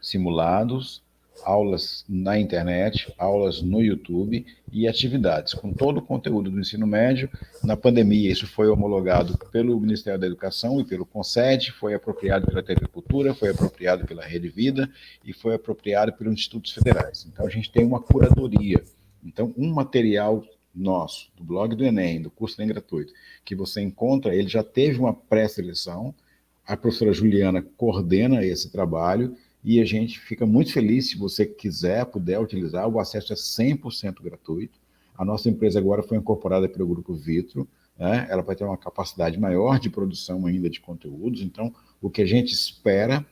simulados, aulas na internet, aulas no YouTube e atividades, com todo o conteúdo do ensino médio. Na pandemia, isso foi homologado pelo Ministério da Educação e pelo CONSED, foi apropriado pela TV Cultura, foi apropriado pela Rede Vida e foi apropriado pelos institutos federais. Então, a gente tem uma curadoria. Então, um material nosso, do blog do Enem, do curso Enem gratuito, que você encontra, ele já teve uma pré-seleção, a professora Juliana coordena esse trabalho, e a gente fica muito feliz se você puder utilizar. O acesso é 100% gratuito. A nossa empresa agora foi incorporada pelo Grupo Vitro, né? Ela vai ter uma capacidade maior de produção ainda de conteúdos. Então, o que a gente espera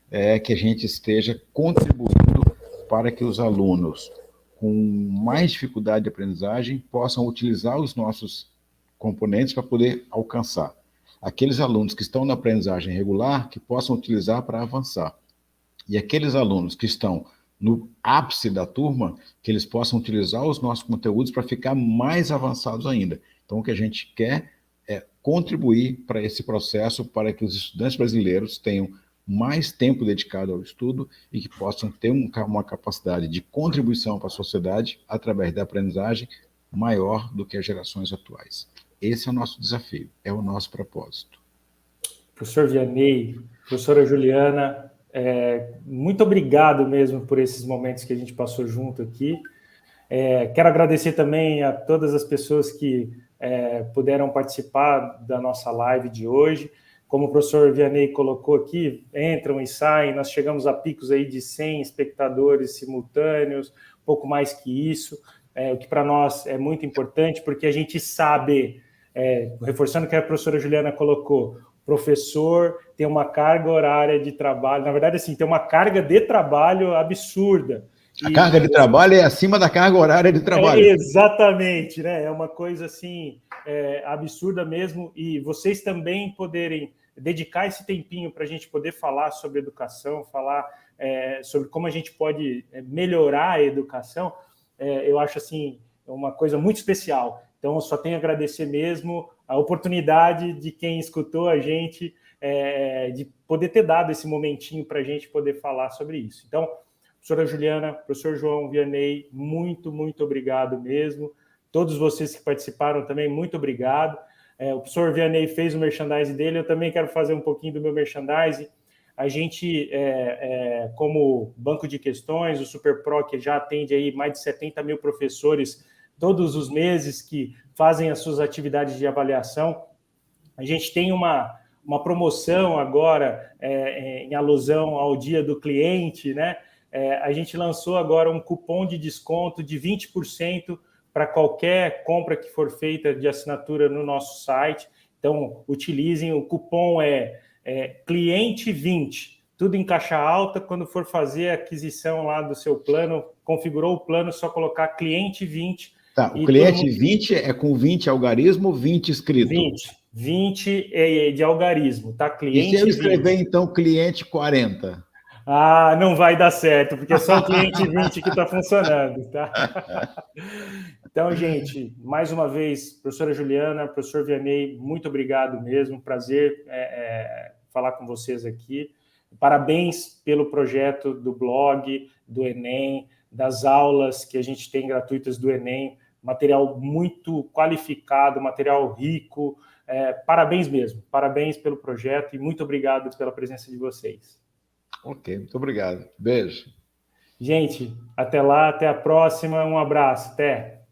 é que a gente esteja contribuindo para que os alunos com mais dificuldade de aprendizagem possam utilizar os nossos componentes para poder alcançar. Aqueles alunos que estão na aprendizagem regular, que possam utilizar para avançar. E aqueles alunos que estão no ápice da turma, que eles possam utilizar os nossos conteúdos para ficar mais avançados ainda. Então, o que a gente quer é contribuir para esse processo, para que os estudantes brasileiros tenham mais tempo dedicado ao estudo e que possam ter uma capacidade de contribuição para a sociedade através da aprendizagem maior do que as gerações atuais. Esse é o nosso desafio, é o nosso propósito. Professor Vianney, professora Juliana, muito obrigado mesmo por esses momentos que a gente passou junto aqui. Quero agradecer também a todas as pessoas que puderam participar da nossa live de hoje. Como o professor Vianney colocou aqui, entram e saem, nós chegamos a picos aí de 100 espectadores simultâneos, pouco mais que isso, o que para nós é muito importante, porque a gente sabe, reforçando o que a professora Juliana colocou, professor tem uma carga horária de trabalho, na verdade, assim, tem uma carga de trabalho absurda. A carga de trabalho é acima da carga horária de trabalho. Exatamente, né? É uma coisa, assim, absurda mesmo, e vocês também poderem dedicar esse tempinho para a gente poder falar sobre educação, falar sobre como a gente pode melhorar a educação, eu acho, assim, uma coisa muito especial. Então, eu só tenho a agradecer mesmo a oportunidade de quem escutou a gente, de poder ter dado esse momentinho para a gente poder falar sobre isso. Então, professora Juliana, professor João Vianney, muito, muito obrigado mesmo. Todos vocês que participaram também, muito obrigado. O professor Vianney fez o merchandising dele, eu também quero fazer um pouquinho do meu merchandising. A gente, como banco de questões, o SuperPro, que já atende aí mais de 70 mil professores todos os meses que fazem as suas atividades de avaliação. A gente tem uma promoção agora em alusão ao Dia do Cliente, né? A gente lançou agora um cupom de desconto de 20% para qualquer compra que for feita de assinatura no nosso site. Então, utilizem, o cupom Cliente 20, tudo em caixa alta. Quando for fazer a aquisição lá do seu plano, configurou o plano, só colocar Cliente 20. Tá, o cliente 20 é com 20 algarismo ou 20 escrito? 20 de algarismo, tá? Cliente e se eu escrever, 20. então, cliente 40? Ah, não vai dar certo, porque é só o cliente 20 que está funcionando, tá? Então, gente, mais uma vez, professora Juliana, professor Vianney, muito obrigado mesmo, prazer falar com vocês aqui. Parabéns pelo projeto do blog, do Enem, das aulas que a gente tem gratuitas do Enem, material muito qualificado, material rico, parabéns mesmo, parabéns pelo projeto e muito obrigado pela presença de vocês. Ok, muito obrigado. Beijo. Gente, até lá, até a próxima, um abraço, até!